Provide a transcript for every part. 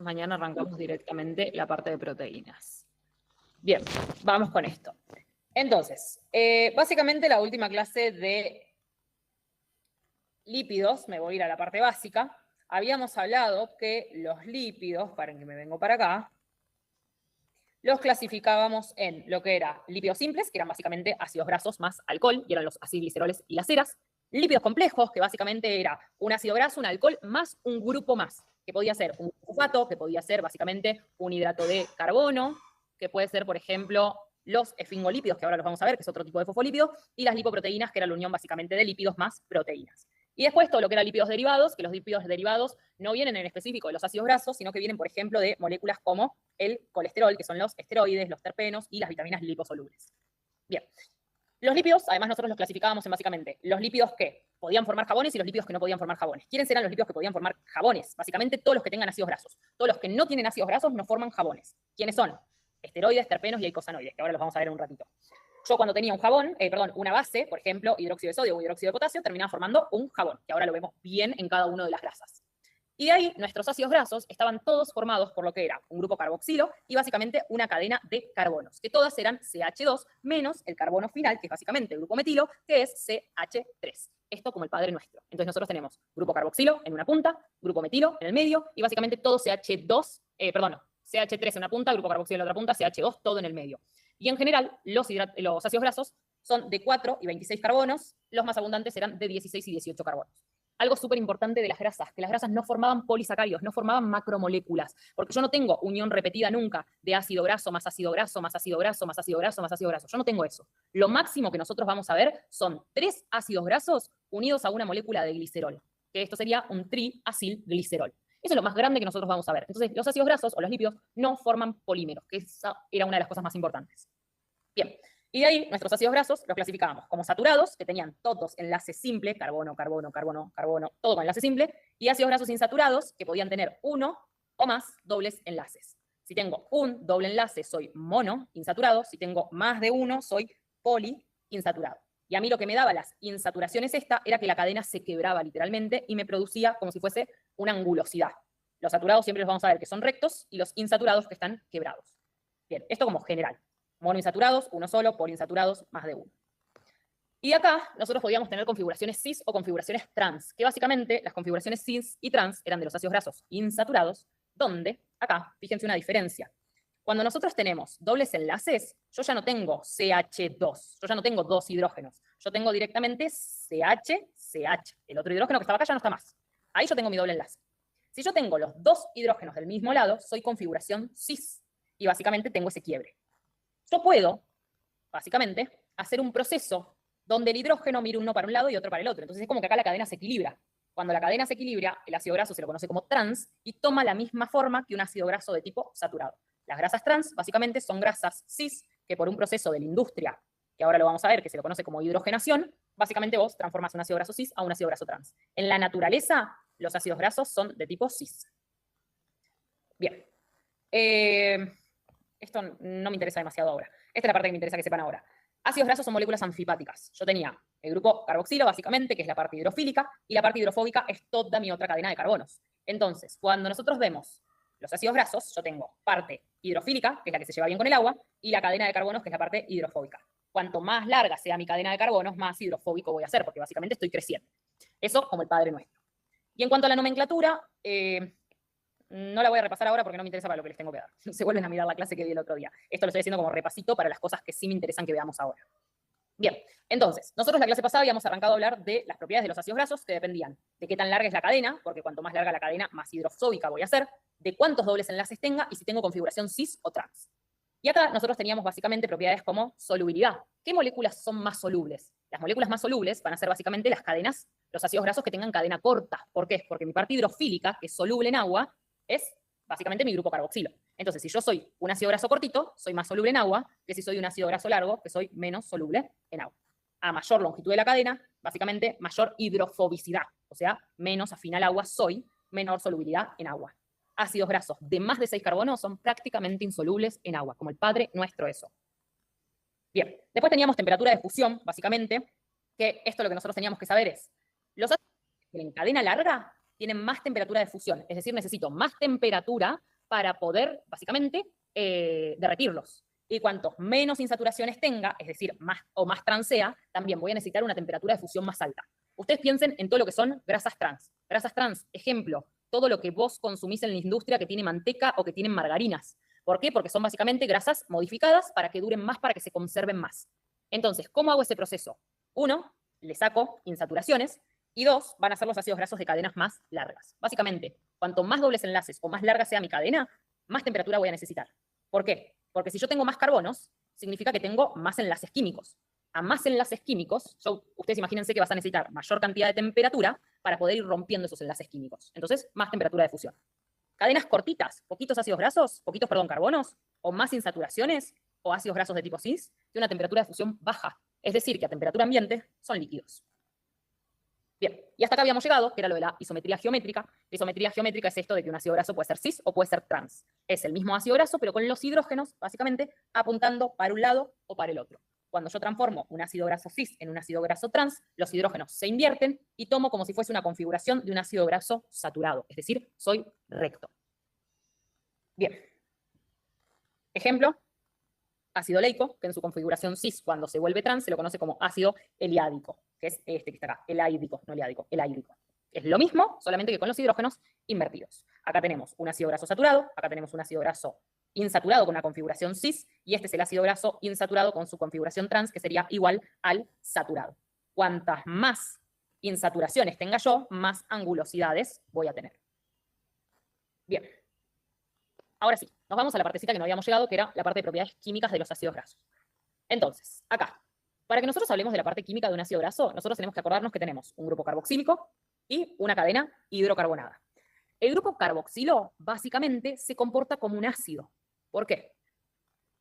mañana arrancamos directamente la parte de proteínas. Bien, vamos con esto. Entonces, básicamente la última clase de lípidos, me voy a ir a la parte básica, habíamos hablado que los lípidos, paren que me vengo para acá, los clasificábamos en lo que era lípidos simples, que eran básicamente ácidos grasos más alcohol, y eran los acilgliceroles y las ceras. Lípidos complejos, que básicamente era un ácido graso, un alcohol, más un grupo más, que podía ser un fosfato, que podía ser básicamente un hidrato de carbono, que puede ser, por ejemplo, los esfingolípidos, que ahora los vamos a ver, que es otro tipo de fosfolípido, y las lipoproteínas, que era la unión básicamente de lípidos más proteínas. Y después todo lo que era lípidos derivados, que los lípidos derivados no vienen en específico de los ácidos grasos, sino que vienen, por ejemplo, de moléculas como el colesterol, que son los esteroides, los terpenos y las vitaminas liposolubles. Bien. Los lípidos, además nosotros los clasificábamos en básicamente los lípidos que podían formar jabones y los lípidos que no podían formar jabones. ¿Quiénes eran los lípidos que podían formar jabones? Básicamente todos los que tengan ácidos grasos. Todos los que no tienen ácidos grasos no forman jabones. ¿Quiénes son? Esteroides, terpenos y eicosanoides, que ahora los vamos a ver en un ratito. Yo cuando tenía un jabón, una base, por ejemplo, hidróxido de sodio o hidróxido de potasio, terminaba formando un jabón, que ahora lo vemos bien en cada una de las grasas. Y de ahí, nuestros ácidos grasos estaban todos formados por lo que era un grupo carboxilo y básicamente una cadena de carbonos, que todas eran CH2 menos el carbono final, que es básicamente el grupo metilo, que es CH3. Esto como el Padre Nuestro. Entonces nosotros tenemos grupo carboxilo en una punta, grupo metilo en el medio y básicamente todo CH3 en una punta, grupo carboxilo en la otra punta, CH2, todo en el medio. Y en general, los ácidos grasos son de 4 y 26 carbonos, los más abundantes eran de 16 y 18 carbonos. Algo súper importante de las grasas, que las grasas no formaban polisacáridos, no formaban macromoléculas, porque yo no tengo unión repetida nunca de ácido graso más ácido graso más ácido graso más ácido graso más ácido graso. Yo no tengo eso. Lo máximo que nosotros vamos a ver son 3 ácidos grasos unidos a una molécula de glicerol, que esto sería un triacilglicerol. Eso es lo más grande que nosotros vamos a ver. Entonces, los ácidos grasos o los lípidos no forman polímeros, que esa era una de las cosas más importantes. Bien. Y de ahí, nuestros ácidos grasos los clasificábamos como saturados, que tenían todos enlace simple, carbono, carbono, carbono, carbono, todo con enlace simple, y ácidos grasos insaturados, que podían tener uno o más dobles enlaces. Si tengo un doble enlace, soy mono insaturado. Si tengo más de uno, soy poliinsaturado. Y a mí lo que me daba las insaturaciones era que la cadena se quebraba literalmente y me producía como si fuese una angulosidad. Los saturados siempre los vamos a ver que son rectos y los insaturados que están quebrados. Bien, esto como general. Monoinsaturados, uno solo, poliinsaturados, más de uno. Y acá nosotros podíamos tener configuraciones cis o configuraciones trans, que básicamente las configuraciones cis y trans eran de los ácidos grasos insaturados, donde, acá, fíjense una diferencia. Cuando nosotros tenemos dobles enlaces, yo ya no tengo CH2, yo ya no tengo dos hidrógenos, yo tengo directamente CH. El otro hidrógeno que estaba acá ya no está más. Ahí yo tengo mi doble enlace. Si yo tengo los dos hidrógenos del mismo lado, soy configuración cis, y básicamente tengo ese quiebre. Yo puedo, básicamente, hacer un proceso donde el hidrógeno mire uno para un lado y otro para el otro. Entonces es como que acá la cadena se equilibra. Cuando la cadena se equilibra, el ácido graso se lo conoce como trans y toma la misma forma que un ácido graso de tipo saturado. Las grasas trans, básicamente, son grasas cis que por un proceso de la industria, que ahora lo vamos a ver, que se lo conoce como hidrogenación, básicamente vos transformas un ácido graso cis a un ácido graso trans. En la naturaleza, los ácidos grasos son de tipo cis. Bien. Esto no me interesa demasiado ahora. Esta es la parte que me interesa que sepan ahora. Ácidos grasos son moléculas anfipáticas. Yo tenía el grupo carboxilo, básicamente, que es la parte hidrofílica, y la parte hidrofóbica es toda mi otra cadena de carbonos. Entonces, cuando nosotros vemos los ácidos grasos, yo tengo parte hidrofílica, que es la que se lleva bien con el agua, y la cadena de carbonos, que es la parte hidrofóbica. Cuanto más larga sea mi cadena de carbonos, más hidrofóbico voy a ser, porque básicamente estoy creciendo. Eso como el Padre Nuestro. Y en cuanto a la nomenclatura, no la voy a repasar ahora porque no me interesa para lo que les tengo que dar. Se vuelven a mirar la clase que di el otro día. Esto lo estoy haciendo como repasito para las cosas que sí me interesan que veamos ahora. Bien, entonces, nosotros la clase pasada habíamos arrancado a hablar de las propiedades de los ácidos grasos que dependían de qué tan larga es la cadena, porque cuanto más larga la cadena, más hidrofóbica voy a ser, de cuántos dobles enlaces tenga y si tengo configuración cis o trans. Y acá nosotros teníamos básicamente propiedades como solubilidad. ¿Qué moléculas son más solubles? Las moléculas más solubles van a ser básicamente las cadenas, los ácidos grasos que tengan cadena corta. ¿Por qué? Porque mi parte hidrofílica, que es soluble en agua, es básicamente mi grupo carboxilo. Entonces, si yo soy un ácido graso cortito, soy más soluble en agua que si soy un ácido graso largo, que soy menos soluble en agua. A mayor longitud de la cadena, básicamente mayor hidrofobicidad, o sea, menos afín al agua soy, menor solubilidad en agua. Ácidos grasos de más de 6 carbonos son prácticamente insolubles en agua, como el Padre Nuestro eso. Bien, después teníamos temperatura de fusión, básicamente, que esto lo que nosotros teníamos que saber es, los ácidos en cadena larga tienen más temperatura de fusión, es decir, necesito más temperatura para poder, básicamente, derretirlos. Y cuantos menos insaturaciones tenga, es decir, más o más trans sea, también voy a necesitar una temperatura de fusión más alta. Ustedes piensen en todo lo que son grasas trans. Grasas trans, ejemplo, todo lo que vos consumís en la industria que tiene manteca o que tienen margarinas. ¿Por qué? Porque son básicamente grasas modificadas para que duren más, para que se conserven más. Entonces, ¿cómo hago ese proceso? 1, le saco insaturaciones, y 2, van a ser los ácidos grasos de cadenas más largas. Básicamente, cuanto más dobles enlaces o más larga sea mi cadena, más temperatura voy a necesitar. ¿Por qué? Porque si yo tengo más carbonos, significa que tengo más enlaces químicos. A más enlaces químicos, ustedes imagínense que vas a necesitar mayor cantidad de temperatura para poder ir rompiendo esos enlaces químicos. Entonces, más temperatura de fusión. Cadenas cortitas, poquitos ácidos grasos, carbonos, o más insaturaciones, o ácidos grasos de tipo cis, tiene una temperatura de fusión baja. Es decir, que a temperatura ambiente son líquidos. Bien, y hasta acá habíamos llegado, que era lo de la isometría geométrica. La isometría geométrica es esto de que un ácido graso puede ser cis o puede ser trans. Es el mismo ácido graso, pero con los hidrógenos, básicamente, apuntando para un lado o para el otro. Cuando yo transformo un ácido graso cis en un ácido graso trans, los hidrógenos se invierten y tomo como si fuese una configuración de un ácido graso saturado. Es decir, soy recto. Bien. Ejemplo, ácido oleico, que en su configuración cis, cuando se vuelve trans, se lo conoce como ácido eliádico, que es este que está acá, elaídico, no eliádico, elaídico. Es lo mismo, solamente que con los hidrógenos invertidos. Acá tenemos un ácido graso saturado, acá tenemos un ácido graso insaturado con una configuración cis, y este es el ácido graso insaturado con su configuración trans, que sería igual al saturado. Cuantas más insaturaciones tenga yo, más angulosidades voy a tener. Bien. Ahora sí, nos vamos a la partecita que no habíamos llegado, que era la parte de propiedades químicas de los ácidos grasos. Entonces, acá, para que nosotros hablemos de la parte química de un ácido graso, nosotros tenemos que acordarnos que tenemos un grupo carboxílico y una cadena hidrocarbonada. El grupo carboxilo, básicamente, se comporta como un ácido. ¿Por qué?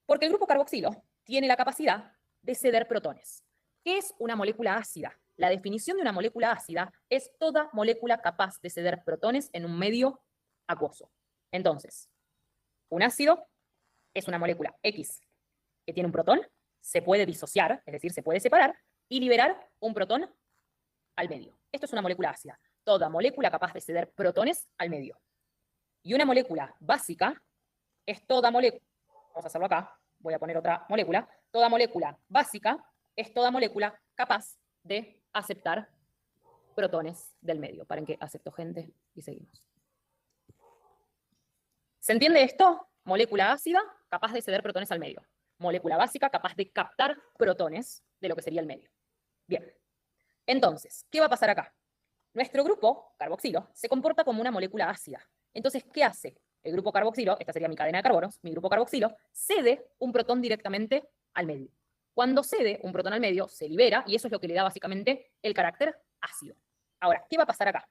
Porque el grupo carboxilo tiene la capacidad de ceder protones. ¿Qué es una molécula ácida? La definición de una molécula ácida es toda molécula capaz de ceder protones en un medio acuoso. Entonces, un ácido es una molécula X que tiene un protón, se puede disociar, es decir, se puede separar, y liberar un protón al medio. Esto es una molécula ácida. Toda molécula capaz de ceder protones al medio. Y una molécula básica es toda molécula, vamos a hacerlo acá, voy a poner otra molécula, toda molécula básica es toda molécula capaz de aceptar protones del medio. Paren que acepto gente y seguimos. ¿Se entiende esto? Molécula ácida, capaz de ceder protones al medio. Molécula básica, capaz de captar protones de lo que sería el medio. Bien. Entonces, ¿qué va a pasar acá? Nuestro grupo, carboxilo, se comporta como una molécula ácida. Entonces, ¿qué hace? El grupo carboxilo, esta sería mi cadena de carbonos, mi grupo carboxilo, cede un protón directamente al medio. Cuando cede un protón al medio, se libera, y eso es lo que le da básicamente el carácter ácido. Ahora, ¿qué va a pasar acá?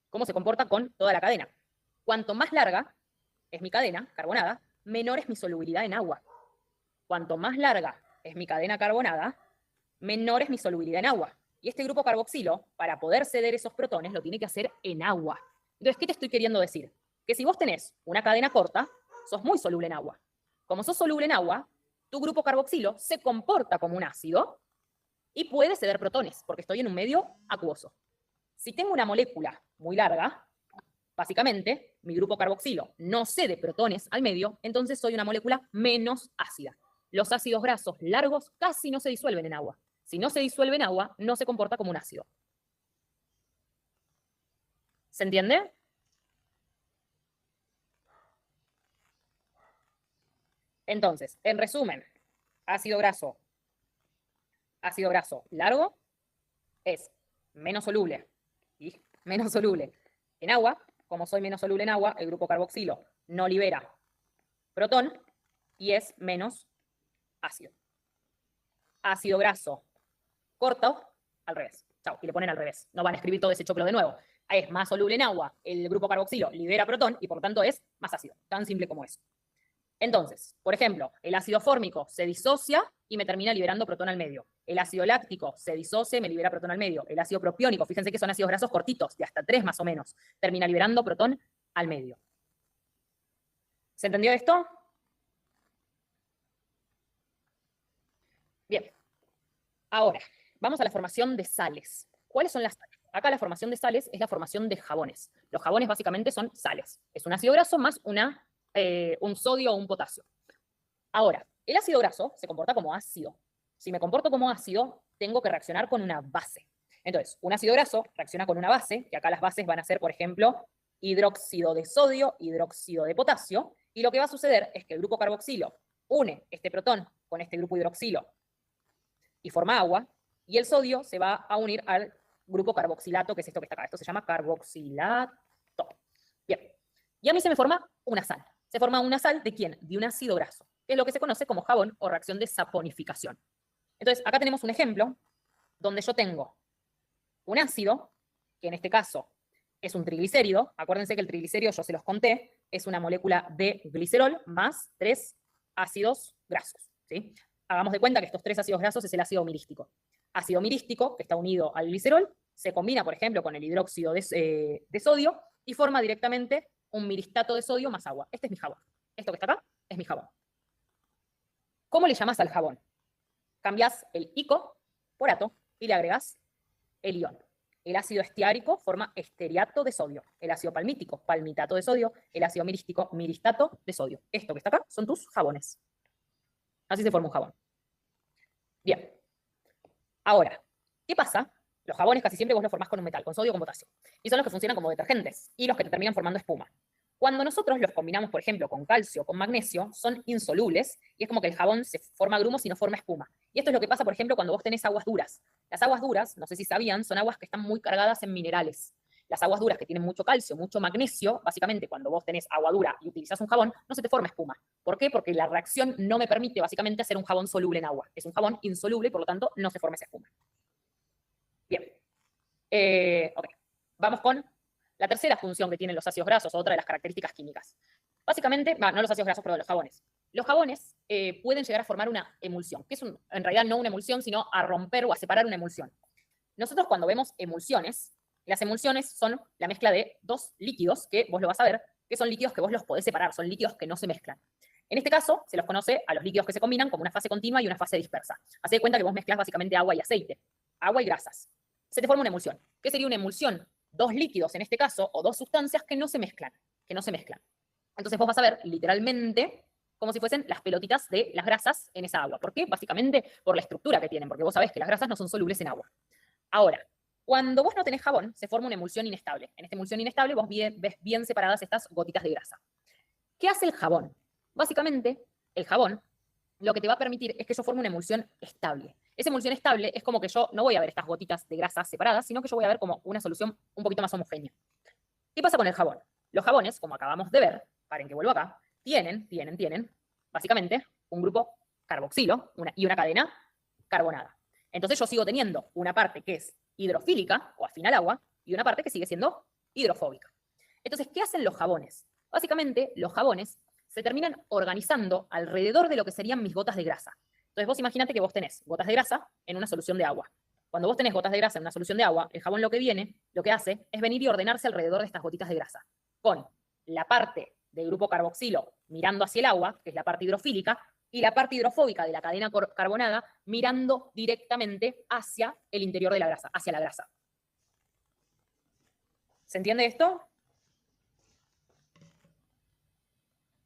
¿Cómo se comporta con toda la cadena? Cuanto más larga es mi cadena carbonada, menor es mi solubilidad en agua. Cuanto más larga es mi cadena carbonada, menor es mi solubilidad en agua. Y este grupo carboxilo, para poder ceder esos protones, lo tiene que hacer en agua. Entonces, ¿qué te estoy queriendo decir? Que si vos tenés una cadena corta, sos muy soluble en agua. Como sos soluble en agua, tu grupo carboxilo se comporta como un ácido y puede ceder protones, porque estoy en un medio acuoso. Si tengo una molécula muy larga, básicamente, mi grupo carboxilo no cede protones al medio, entonces soy una molécula menos ácida. Los ácidos grasos largos casi no se disuelven en agua. Si no se disuelve en agua, no se comporta como un ácido. ¿Se entiende? Entonces, en resumen, ácido graso largo es menos soluble y menos soluble en agua. Como soy menos soluble en agua, el grupo carboxilo no libera protón y es menos ácido. Ácido graso corto, al revés. Chau, y le ponen al revés. No van a escribir todo ese choclo de nuevo. Es más soluble en agua, el grupo carboxilo libera protón y por tanto es más ácido. Tan simple como eso. Entonces, por ejemplo, el ácido fórmico se disocia y me termina liberando protón al medio. El ácido láctico se disocia y me libera protón al medio. El ácido propiónico, fíjense que son ácidos grasos cortitos, de hasta 3 más o menos, termina liberando protón al medio. ¿Se entendió esto? Bien. Ahora, vamos a la formación de sales. ¿Cuáles son las sales? Acá la formación de sales es la formación de jabones. Los jabones básicamente son sales. Es un ácido graso más una un sodio o un potasio. Ahora, el ácido graso se comporta como ácido. Si me comporto como ácido, tengo que reaccionar con una base. Entonces, un ácido graso reacciona con una base, que acá las bases van a ser, por ejemplo, hidróxido de sodio, hidróxido de potasio, y lo que va a suceder es que el grupo carboxilo une este protón con este grupo hidroxilo y forma agua, y el sodio se va a unir al grupo carboxilato, que es esto que está acá. Esto se llama carboxilato. Bien. Y a mí se me forma una sal. Se forma una sal ¿de quién? De un ácido graso, que es lo que se conoce como jabón o reacción de saponificación. Entonces, acá tenemos un ejemplo donde yo tengo un ácido, que en este caso es un triglicérido. Acuérdense que el triglicérido, yo se los conté, es una molécula de glicerol más 3 ácidos grasos, ¿sí? Hagamos de cuenta que estos 3 ácidos grasos es el ácido mirístico. Ácido mirístico, que está unido al glicerol, se combina, por ejemplo, con el hidróxido de sodio y forma directamente un miristato de sodio más agua. Este es mi jabón. Esto que está acá es mi jabón. ¿Cómo le llamas al jabón? Cambias el ico por ato y le agregas el ion. El ácido estiárico forma esteriato de sodio. El ácido palmítico, palmitato de sodio. El ácido mirístico, miristato de sodio. Esto que está acá son tus jabones. Así se forma un jabón. Bien. Ahora, ¿qué pasa? Los jabones casi siempre vos los formás con un metal, con sodio o con potasio. Y son los que funcionan como detergentes y los que te terminan formando espuma. Cuando nosotros los combinamos, por ejemplo, con calcio o con magnesio, son insolubles y es como que el jabón se forma grumos y no forma espuma. Y esto es lo que pasa, por ejemplo, cuando vos tenés aguas duras. Las aguas duras, no sé si sabían, son aguas que están muy cargadas en minerales. Las aguas duras que tienen mucho calcio, mucho magnesio, básicamente cuando vos tenés agua dura y utilizás un jabón, no se te forma espuma. ¿Por qué? Porque la reacción no me permite básicamente hacer un jabón soluble en agua. Es un jabón insoluble y por lo tanto no se forma esa espuma. Bien. Ok. Vamos con la tercera función que tienen los ácidos grasos, otra de las características químicas. Básicamente, no los ácidos grasos, perdón, los jabones. Los jabones pueden llegar a formar una emulsión, que es en realidad no una emulsión, sino a romper o a separar una emulsión. Nosotros cuando vemos emulsiones, las emulsiones son la mezcla de dos líquidos, que vos lo vas a ver, que son líquidos que vos los podés separar, son líquidos que no se mezclan. En este caso, se los conoce a los líquidos que se combinan como una fase continua y una fase dispersa. Hacé de cuenta que vos mezclás básicamente agua y aceite, agua y grasas. Se te forma una emulsión. ¿Qué sería una emulsión? Dos líquidos en este caso, o dos sustancias que no se mezclan, Entonces vos vas a ver literalmente como si fuesen las pelotitas de las grasas en esa agua. ¿Por qué? Básicamente por la estructura que tienen, porque vos sabés que las grasas no son solubles en agua. Ahora, cuando vos no tenés jabón, se forma una emulsión inestable. En esta emulsión inestable vos ves bien separadas estas gotitas de grasa. ¿Qué hace el jabón? Básicamente, el jabón lo que te va a permitir es que yo forme una emulsión estable. Esa emulsión estable es como que yo no voy a ver estas gotitas de grasa separadas, sino que yo voy a ver como una solución un poquito más homogénea. ¿Qué pasa con el jabón? Los jabones, como acabamos de ver, paren que vuelvo acá, tienen, básicamente, un grupo carboxilo y una cadena carbonada. Entonces yo sigo teniendo una parte que es hidrofílica o afín al agua y una parte que sigue siendo hidrofóbica. Entonces, ¿qué hacen los jabones? Básicamente, los jabones se terminan organizando alrededor de lo que serían mis gotas de grasa. Entonces vos imaginate que vos tenés gotas de grasa en una solución de agua. Cuando vos tenés gotas de grasa en una solución de agua, el jabón lo que hace es venir y ordenarse alrededor de estas gotitas de grasa, con la parte del grupo carboxilo mirando hacia el agua, que es la parte hidrofílica, y la parte hidrofóbica de la cadena carbonada mirando directamente hacia el interior de la grasa, hacia la grasa. ¿Se entiende esto?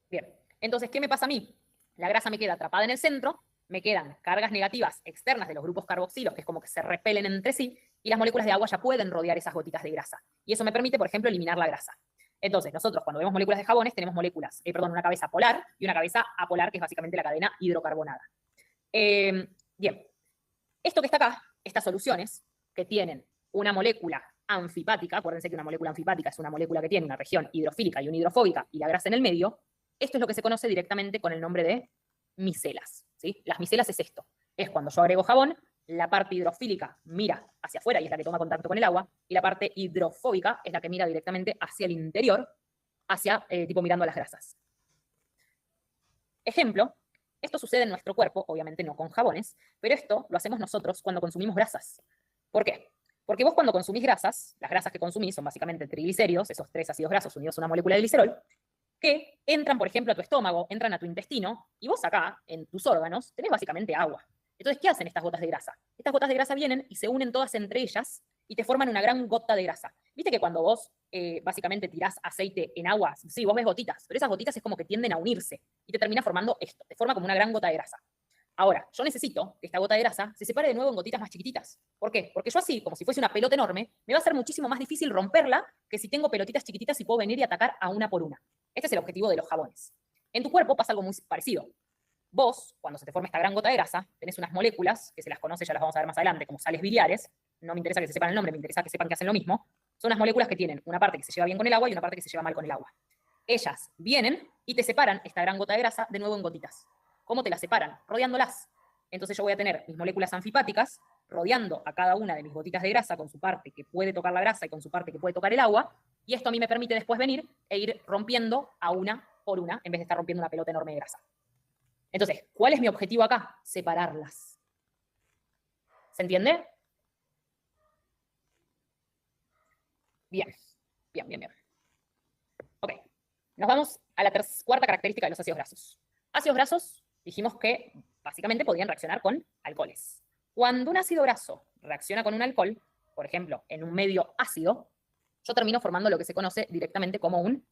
Bien, entonces, ¿qué me pasa a mí? La grasa me queda atrapada en el centro, me quedan cargas negativas externas de los grupos carboxilos, que es como que se repelen entre sí, y las moléculas de agua ya pueden rodear esas gotitas de grasa. Y eso me permite, por ejemplo, eliminar la grasa. Entonces, nosotros cuando vemos moléculas de jabones tenemos una cabeza polar y una cabeza apolar, que es básicamente la cadena hidrocarbonada. Bien, esto que está acá, estas soluciones que tienen una molécula anfipática, acuérdense que una molécula anfipática es una molécula que tiene una región hidrofílica y una hidrofóbica y la grasa en el medio, esto es lo que se conoce directamente con el nombre de micelas, ¿sí? Las micelas es esto, es cuando yo agrego jabón, la parte hidrofílica mira hacia afuera y es la que toma contacto con el agua, y la parte hidrofóbica es la que mira directamente hacia el interior, tipo mirando a las grasas. Ejemplo, esto sucede en nuestro cuerpo, obviamente no con jabones, pero esto lo hacemos nosotros cuando consumimos grasas. ¿Por qué? Porque vos cuando consumís grasas, las grasas que consumís son básicamente triglicéridos, esos 3 ácidos grasos unidos a una molécula de glicerol, que entran, por ejemplo, a tu estómago, entran a tu intestino, y vos acá, en tus órganos, tenés básicamente agua. Entonces, ¿qué hacen estas gotas de grasa? Estas gotas de grasa vienen y se unen todas entre ellas y te forman una gran gota de grasa. ¿Viste que cuando vos básicamente tirás aceite en agua, sí, vos ves gotitas, pero esas gotitas es como que tienden a unirse y te termina formando esto, te forma como una gran gota de grasa. Ahora, yo necesito que esta gota de grasa se separe de nuevo en gotitas más chiquititas. ¿Por qué? Porque yo así, como si fuese una pelota enorme, me va a ser muchísimo más difícil romperla que si tengo pelotitas chiquititas y puedo venir y atacar a una por una. Este es el objetivo de los jabones. En tu cuerpo pasa algo muy parecido. Vos, cuando se te forma esta gran gota de grasa, tenés unas moléculas, que se las conoce, ya las vamos a ver más adelante, como sales biliares. No me interesa que se sepan el nombre, me interesa que sepan que hacen lo mismo. Son unas moléculas que tienen una parte que se lleva bien con el agua y una parte que se lleva mal con el agua. Ellas vienen y te separan esta gran gota de grasa de nuevo en gotitas. ¿Cómo te las separan? Rodeándolas. Entonces yo voy a tener mis moléculas anfipáticas rodeando a cada una de mis gotitas de grasa con su parte que puede tocar la grasa y con su parte que puede tocar el agua, y esto a mí me permite después venir e ir rompiendo a una por una, en vez de estar rompiendo una pelota enorme de grasa. Entonces, ¿cuál es mi objetivo acá? Separarlas. ¿Se entiende? Bien, bien, bien, bien. Ok, nos vamos a la cuarta característica de los ácidos grasos. Ácidos grasos, dijimos que básicamente podían reaccionar con alcoholes. Cuando un ácido graso reacciona con un alcohol, por ejemplo, en un medio ácido, yo termino formando lo que se conoce directamente como un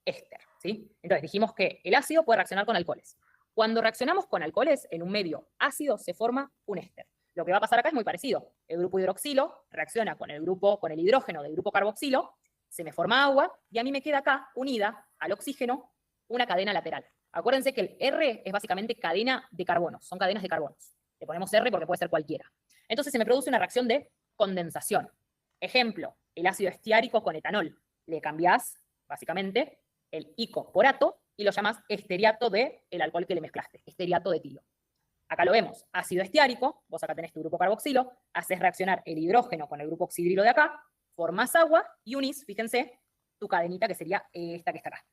éster, ¿sí? Entonces dijimos que el ácido puede reaccionar con alcoholes. Cuando reaccionamos con alcoholes en un medio ácido se forma un éster. Lo que va a pasar acá es muy parecido. El grupo hidroxilo reacciona con el hidrógeno del grupo carboxilo, se me forma agua y a mí me queda acá unida al oxígeno una cadena lateral. Acuérdense que el R es básicamente cadena de carbonos, son cadenas de carbonos. Le ponemos R porque puede ser cualquiera. Entonces se me produce una reacción de condensación. Ejemplo, el ácido estiárico con etanol. Le cambiás básicamente el ico por ato y lo llamas esteriato del alcohol que le mezclaste, esteriato de etilo. Acá lo vemos, ácido estiárico, vos acá tenés tu grupo carboxilo, haces reaccionar el hidrógeno con el grupo oxidrilo de acá, formás agua y unís, fíjense, tu cadenita que sería esta que está acá.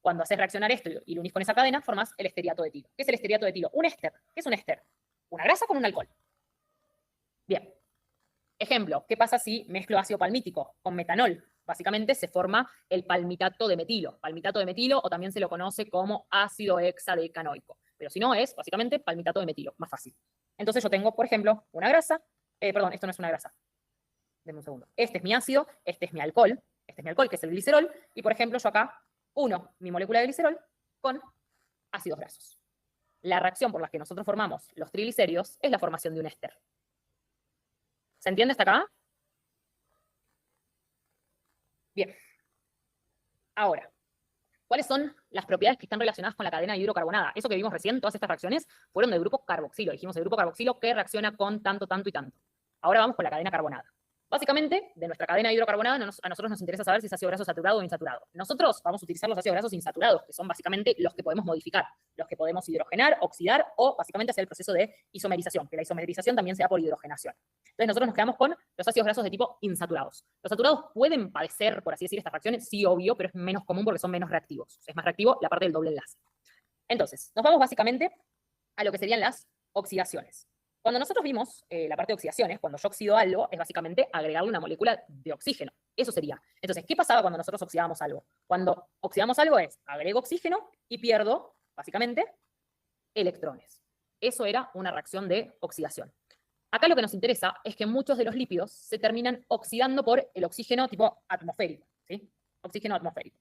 Cuando haces reaccionar esto y lo unís con esa cadena, formás el esteriato de etilo. ¿Qué es el esteriato de etilo? Un éster. ¿Qué es un éster? Una grasa con un alcohol. Bien. Ejemplo, ¿qué pasa si mezclo ácido palmítico con metanol? Básicamente se forma el palmitato de metilo. Palmitato de metilo, o también se lo conoce como ácido hexadecanoico. Pero si no, es básicamente palmitato de metilo, más fácil. Entonces yo tengo, por ejemplo, una grasa. Perdón, esto no es una grasa. Denme un segundo. Este es mi ácido, este es mi alcohol, que es el glicerol, y por ejemplo yo acá uno mi molécula de glicerol con ácidos grasos. La reacción por la que nosotros formamos los triglicéridos es la formación de un éster. ¿Se entiende hasta acá? Bien. Ahora, ¿cuáles son las propiedades que están relacionadas con la cadena hidrocarbonada? Eso que vimos recién, todas estas reacciones, fueron del grupo carboxilo. Dijimos el grupo carboxilo que reacciona con tanto, tanto y tanto. Ahora vamos con la cadena carbonada. Básicamente, de nuestra cadena hidrocarbonada, a nosotros nos interesa saber si es ácido graso saturado o insaturado. Nosotros vamos a utilizar los ácidos grasos insaturados, que son básicamente los que podemos modificar, los que podemos hidrogenar, oxidar o básicamente hacer el proceso de isomerización, que la isomerización también se da por hidrogenación. Entonces nosotros nos quedamos con los ácidos grasos de tipo insaturados. Los saturados pueden padecer, por así decir, estas reacciones, sí, obvio, pero es menos común porque son menos reactivos. Es más reactivo la parte del doble enlace. Entonces, nos vamos básicamente a lo que serían las oxidaciones. Cuando nosotros vimos la parte de oxidaciones, cuando yo oxido algo, es básicamente agregarle una molécula de oxígeno. Eso sería. Entonces, ¿qué pasaba cuando nosotros oxidábamos algo? Cuando oxidamos algo es, agrego oxígeno y pierdo, básicamente, electrones. Eso era una reacción de oxidación. Acá lo que nos interesa es que muchos de los lípidos se terminan oxidando por el oxígeno tipo atmosférico, ¿sí? Oxígeno atmosférico.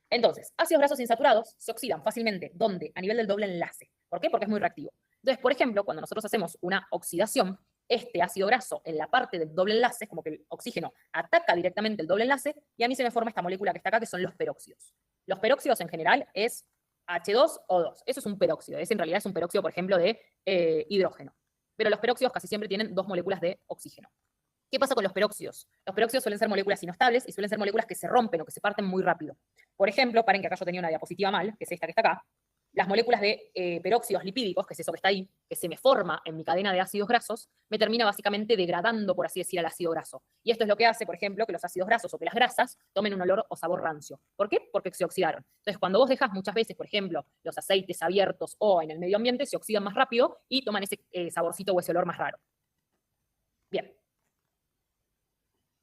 Entonces, ácidos grasos insaturados se oxidan fácilmente. ¿Dónde? A nivel del doble enlace. ¿Por qué? Porque es muy reactivo. Entonces, por ejemplo, cuando nosotros hacemos una oxidación, este ácido graso en la parte del doble enlace, es como que el oxígeno ataca directamente el doble enlace, y a mí se me forma esta molécula que está acá, que son los peróxidos. Los peróxidos en general es H2O2. Eso es un peróxido. En realidad es un peróxido, por ejemplo, de hidrógeno. Pero los peróxidos casi siempre tienen dos moléculas de oxígeno. ¿Qué pasa con los peróxidos? Los peróxidos suelen ser moléculas inestables y suelen ser moléculas que se rompen o que se parten muy rápido. Por ejemplo, paren que acá yo tenía una diapositiva mal, que es esta que está acá. Las moléculas de peróxidos lipídicos, que es eso que está ahí, que se me forma en mi cadena de ácidos grasos, me termina básicamente degradando, por así decir, al ácido graso. Y esto es lo que hace, por ejemplo, que los ácidos grasos o que las grasas tomen un olor o sabor rancio. ¿Por qué? Porque se oxidaron. Entonces, cuando vos dejas muchas veces, por ejemplo, los aceites abiertos o en el medio ambiente, se oxidan más rápido y toman ese saborcito o ese olor más raro. Bien.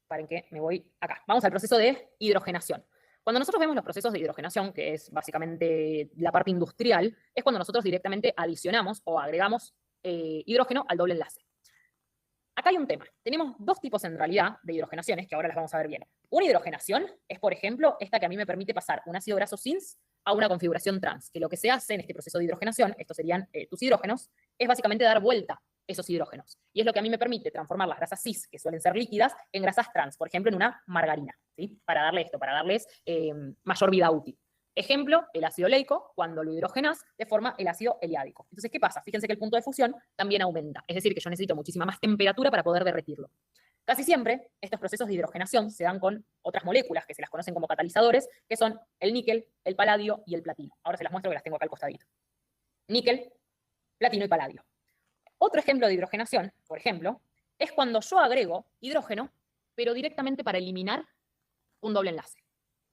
Paren que me voy acá. Vamos al proceso de hidrogenación. Cuando nosotros vemos los procesos de hidrogenación, que es básicamente la parte industrial, es cuando nosotros directamente adicionamos o agregamos hidrógeno al doble enlace. Acá hay un tema. Tenemos dos tipos en realidad de hidrogenaciones, que ahora las vamos a ver bien. Una hidrogenación es, por ejemplo, esta que a mí me permite pasar un ácido graso cis a una configuración trans, que lo que se hace en este proceso de hidrogenación, estos serían tus hidrógenos, es básicamente dar vuelta esos hidrógenos. Y es lo que a mí me permite transformar las grasas cis, que suelen ser líquidas, en grasas trans, por ejemplo, en una margarina, ¿sí? Para darle esto, para darles mayor vida útil. Ejemplo, el ácido oleico, cuando lo hidrogenás, te forma el ácido eliádico. Entonces, ¿qué pasa? Fíjense que el punto de fusión también aumenta. Es decir, que yo necesito muchísima más temperatura para poder derretirlo. Casi siempre, estos procesos de hidrogenación se dan con otras moléculas que se las conocen como catalizadores, que son el níquel, el paladio y el platino. Ahora se las muestro que las tengo acá al costadito. Níquel, platino y paladio. Otro ejemplo de hidrogenación, por ejemplo, es cuando yo agrego hidrógeno, pero directamente para eliminar un doble enlace.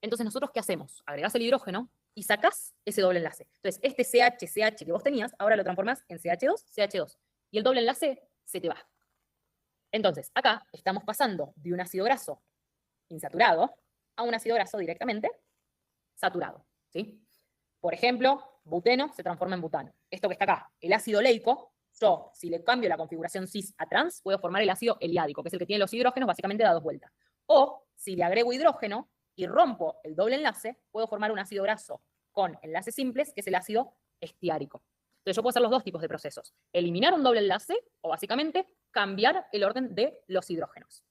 Entonces, ¿nosotros qué hacemos? Agregás el hidrógeno y sacás ese doble enlace. Entonces, este CH que vos tenías, ahora lo transformás en CH2, CH2. Y el doble enlace se te va. Entonces, acá estamos pasando de un ácido graso insaturado a un ácido graso directamente saturado, ¿sí? Por ejemplo, buteno se transforma en butano. Esto que está acá, el ácido oleico, yo, si le cambio la configuración cis a trans, puedo formar el ácido eliádico, que es el que tiene los hidrógenos básicamente dados vuelta. O, si le agrego hidrógeno y rompo el doble enlace, puedo formar un ácido graso con enlaces simples, que es el ácido estiárico. Entonces yo puedo hacer los dos tipos de procesos. Eliminar un doble enlace o básicamente cambiar el orden de los hidrógenos.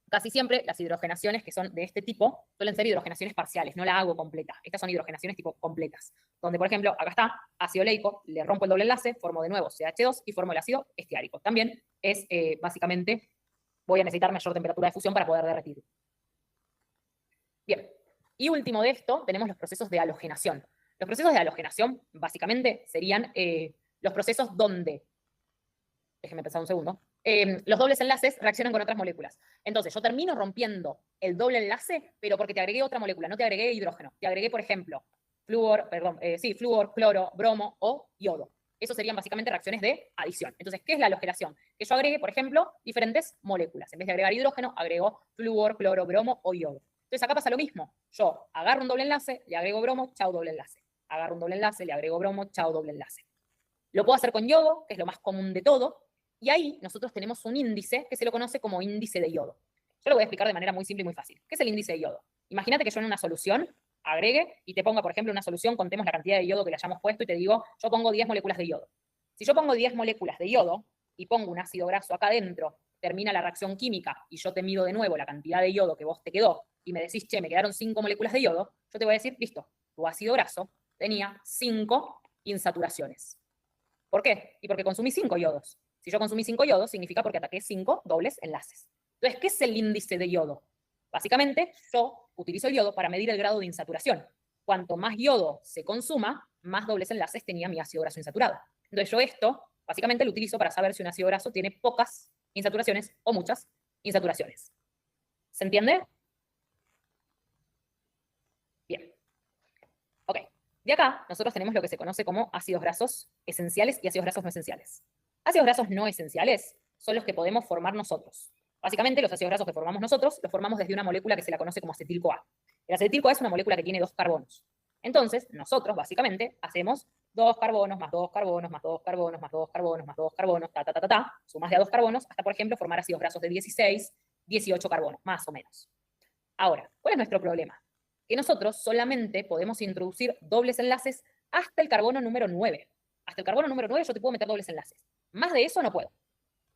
Casi siempre las hidrogenaciones que son de este tipo suelen ser hidrogenaciones parciales, no la hago completa. Estas son hidrogenaciones tipo completas, donde por ejemplo, acá está, ácido oleico, le rompo el doble enlace, formo de nuevo CH2 y formo el ácido estiárico. También es básicamente, voy a necesitar mayor temperatura de fusión para poder derretirlo. Bien, y último de esto, tenemos los procesos de halogenación. Los procesos de halogenación básicamente serían los procesos donde, déjenme pensar un segundo, los dobles enlaces reaccionan con otras moléculas. Entonces, yo termino rompiendo el doble enlace, pero porque te agregué otra molécula, no te agregué hidrógeno. Te agregué, por ejemplo, flúor, cloro, bromo o yodo. Eso serían básicamente reacciones de adición. Entonces, ¿qué es la halogenación? Que yo agregue, por ejemplo, diferentes moléculas. En vez de agregar hidrógeno, agrego flúor, cloro, bromo o yodo. Entonces, acá pasa lo mismo. Yo agarro un doble enlace, le agrego bromo, chau, doble enlace. Agarro un doble enlace, le agrego bromo, chau, doble enlace. Lo puedo hacer con yodo, que es lo más común de todo, y ahí nosotros tenemos un índice que se lo conoce como índice de yodo. Yo lo voy a explicar de manera muy simple y muy fácil. ¿Qué es el índice de yodo? Imagínate que yo en una solución agregue y te ponga, por ejemplo, una solución, contemos la cantidad de yodo que le hayamos puesto y te digo, yo pongo 10 moléculas de yodo. Si yo pongo 10 moléculas de yodo y pongo un ácido graso acá adentro, termina la reacción química y yo te mido de nuevo la cantidad de yodo que vos te quedó y me decís, che, me quedaron 5 moléculas de yodo, yo te voy a decir, listo, tu ácido graso tenía 5 insaturaciones. ¿Por qué? Y porque consumí 5 yodos. Si yo consumí 5 yodos, significa porque ataqué 5 dobles enlaces. Entonces, ¿qué es el índice de yodo? Básicamente, yo utilizo el yodo para medir el grado de insaturación. Cuanto más yodo se consuma, más dobles enlaces tenía mi ácido graso insaturado. Entonces, yo esto, básicamente, lo utilizo para saber si un ácido graso tiene pocas insaturaciones o muchas insaturaciones. ¿Se entiende? Bien. Ok. De acá, nosotros tenemos lo que se conoce como ácidos grasos esenciales y ácidos grasos no esenciales. Ácidos grasos no esenciales son los que podemos formar nosotros. Básicamente, los ácidos grasos que formamos nosotros los formamos desde una molécula que se la conoce como acetil-CoA. El acetil-CoA es una molécula que tiene 2 carbonos. Entonces, nosotros, básicamente, hacemos 2 carbonos, más 2 carbonos, más 2 carbonos, más 2 carbonos, más 2 carbonos, sumas de a 2 carbonos, hasta, por ejemplo, formar ácidos grasos de 16, 18 carbonos, más o menos. Ahora, ¿cuál es nuestro problema? Que nosotros solamente podemos introducir dobles enlaces hasta el carbono número 9. Hasta el carbono número 9 yo te puedo meter dobles enlaces. Más de eso no puedo.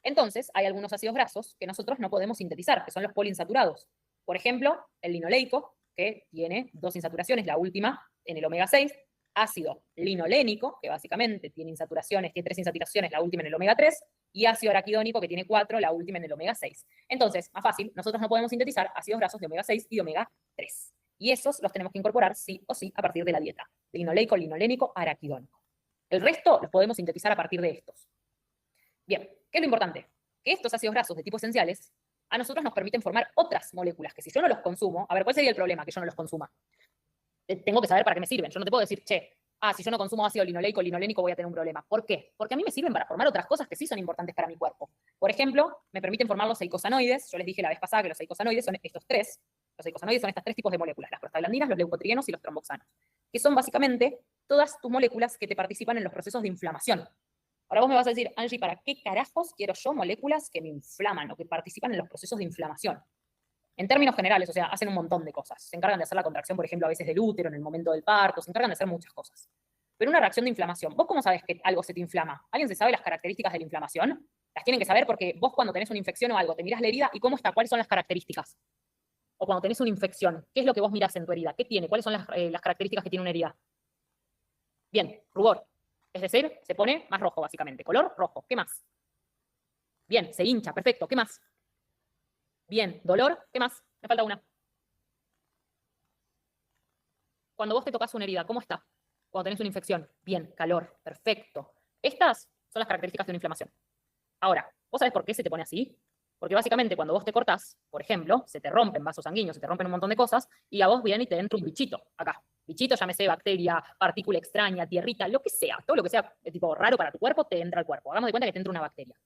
Entonces, hay algunos ácidos grasos que nosotros no podemos sintetizar, que son los poliinsaturados. Por ejemplo, el linoleico, que tiene 2 insaturaciones, la última en el omega 6, ácido linolénico, que básicamente tiene insaturaciones, tiene 3 insaturaciones, la última en el omega 3, y ácido araquidónico, que tiene 4, la última en el omega 6. Entonces, más fácil, nosotros no podemos sintetizar ácidos grasos de omega 6 y de omega 3. Y esos los tenemos que incorporar sí o sí a partir de la dieta. Linoleico, linolénico, araquidónico. El resto los podemos sintetizar a partir de estos. Bien, ¿qué es lo importante? Que estos ácidos grasos de tipo esenciales a nosotros nos permiten formar otras moléculas que si yo no los consumo, a ver, ¿cuál sería el problema que yo no los consuma? Tengo que saber para qué me sirven. Yo no te puedo decir, che, si yo no consumo ácido linoleico, linolénico voy a tener un problema. ¿Por qué? Porque a mí me sirven para formar otras cosas que sí son importantes para mi cuerpo. Por ejemplo, me permiten formar los eicosanoides. Yo les dije la vez pasada que los eicosanoides son estos 3. Los eicosanoides son estos 3 tipos de moléculas, las prostaglandinas, los leucotrienos y los tromboxanos, que son básicamente todas tus moléculas que te participan en los procesos de inflamación. Ahora vos me vas a decir, Angie, ¿para qué carajos quiero yo moléculas que me inflaman o que participan en los procesos de inflamación? En términos generales, o sea, hacen un montón de cosas. Se encargan de hacer la contracción, por ejemplo, a veces del útero en el momento del parto, se encargan de hacer muchas cosas. Pero una reacción de inflamación, ¿vos cómo sabés que algo se te inflama? ¿Alguien se sabe las características de la inflamación? Las tienen que saber porque vos cuando tenés una infección o algo, te mirás la herida y cómo está, cuáles son las características. O cuando tenés una infección, ¿qué es lo que vos mirás en tu herida? ¿Qué tiene? ¿Cuáles son las características que tiene una herida? Bien, rubor. Es decir, se pone más rojo, básicamente. Color rojo. ¿Qué más? Bien, se hincha. Perfecto. ¿Qué más? Bien, dolor. ¿Qué más? Me falta una. Cuando vos te tocas una herida, ¿cómo está? Cuando tenés una infección. Bien, calor. Perfecto. Estas son las características de una inflamación. Ahora, ¿vos sabés por qué se te pone así? Porque básicamente cuando vos te cortás, por ejemplo, se te rompen vasos sanguíneos, se te rompen un montón de cosas, y a vos viene y te entra un bichito acá. Bichito, llámese bacteria, partícula extraña, tierrita, lo que sea. Todo lo que sea de tipo raro para tu cuerpo, te entra al cuerpo. Hagamos de cuenta que te entra una bacteria.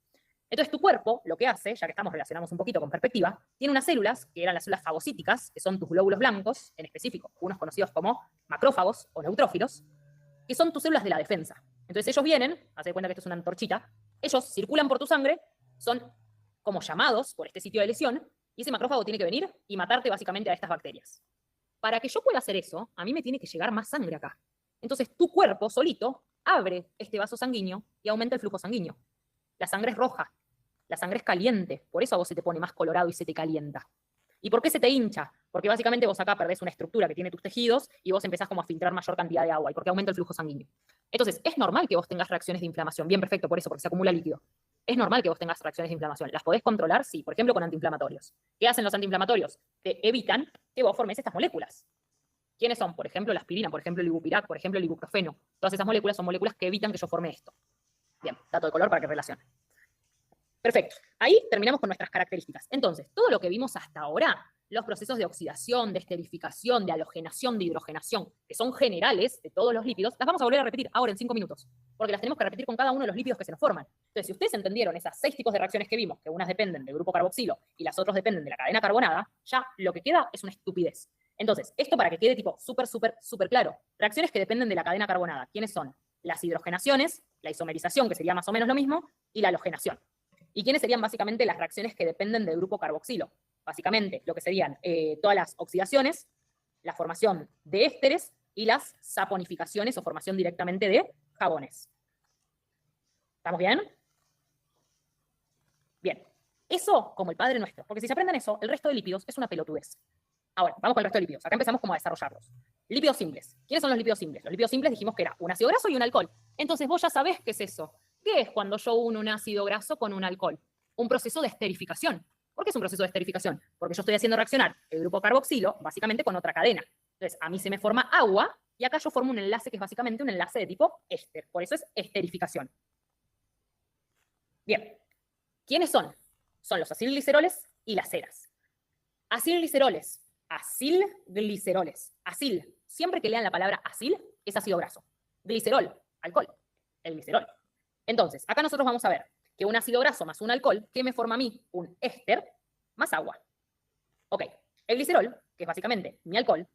Entonces tu cuerpo, lo que hace, ya que relacionamos un poquito con perspectiva, tiene unas células, que eran las células fagocíticas, que son tus glóbulos blancos, en específico, unos conocidos como macrófagos o neutrófilos, que son tus células de la defensa. Entonces ellos vienen, haz de cuenta que esto es una antorchita, ellos circulan por tu sangre, son como llamados por este sitio de lesión, y ese macrófago tiene que venir y matarte básicamente a estas bacterias. Para que yo pueda hacer eso, a mí me tiene que llegar más sangre acá. Entonces tu cuerpo solito abre este vaso sanguíneo y aumenta el flujo sanguíneo. La sangre es roja, la sangre es caliente, por eso a vos se te pone más colorado y se te calienta. ¿Y por qué se te hincha? Porque básicamente vos acá perdés una estructura que tiene tus tejidos y vos empezás como a filtrar mayor cantidad de agua y porque aumenta el flujo sanguíneo. Entonces, es normal que vos tengas reacciones de inflamación. Bien, perfecto, por eso, porque se acumula líquido. Es normal que vos tengas reacciones de inflamación. ¿Las podés controlar? Sí, por ejemplo, con antiinflamatorios. ¿Qué hacen los antiinflamatorios? Te evitan que vos formes estas moléculas. ¿Quiénes son? Por ejemplo, la aspirina, por ejemplo, el ibupirac, por ejemplo, el ibuprofeno. Todas esas moléculas son moléculas que evitan que yo forme esto. Bien, dato de color para que relacione. Perfecto. Ahí terminamos con nuestras características. Entonces, todo lo que vimos hasta ahora, los procesos de oxidación, de esterificación, de halogenación, de hidrogenación, que son generales de todos los lípidos, las vamos a volver a repetir ahora en 5 minutos, porque las tenemos que repetir con cada uno de los lípidos que se nos forman. Entonces, si ustedes entendieron esas 6 tipos de reacciones que vimos, que unas dependen del grupo carboxilo y las otras dependen de la cadena carbonada, ya lo que queda es una estupidez. Entonces, esto para que quede tipo súper claro. Reacciones que dependen de la cadena carbonada. ¿Quiénes son? Las hidrogenaciones, la isomerización, que sería más o menos lo mismo, y la halogenación. ¿Y quiénes serían básicamente las reacciones que dependen del grupo carboxilo? Básicamente, lo que serían todas las oxidaciones, la formación de ésteres y las saponificaciones o formación directamente de jabones. ¿Estamos bien? Bien. Eso como el Padre Nuestro, porque si se aprenden eso, el resto de lípidos es una pelotudez. Ahora, vamos con el resto de lípidos. Acá empezamos como a desarrollarlos. Lípidos simples. ¿Quiénes son los lípidos simples? Los lípidos simples dijimos que era un ácido graso y un alcohol. Entonces vos ya sabés qué es eso. ¿Qué es cuando yo uno un ácido graso con un alcohol? Un proceso de esterificación. ¿Por qué es un proceso de esterificación? Porque yo estoy haciendo reaccionar el grupo carboxilo básicamente con otra cadena. Entonces, a mí se me forma agua y acá yo formo un enlace que es básicamente un enlace de tipo éster. Por eso es esterificación. Bien. ¿Quiénes son? Son los acilgliceroles y las ceras. Acilgliceroles. Acilgliceroles. Acil. Siempre que lean la palabra acil, es ácido graso. Glicerol, alcohol. El glicerol. Entonces, acá nosotros vamos a ver que un ácido graso más un alcohol, ¿qué me forma a mí? Un éster más agua. Ok. El glicerol, que es básicamente mi alcohol,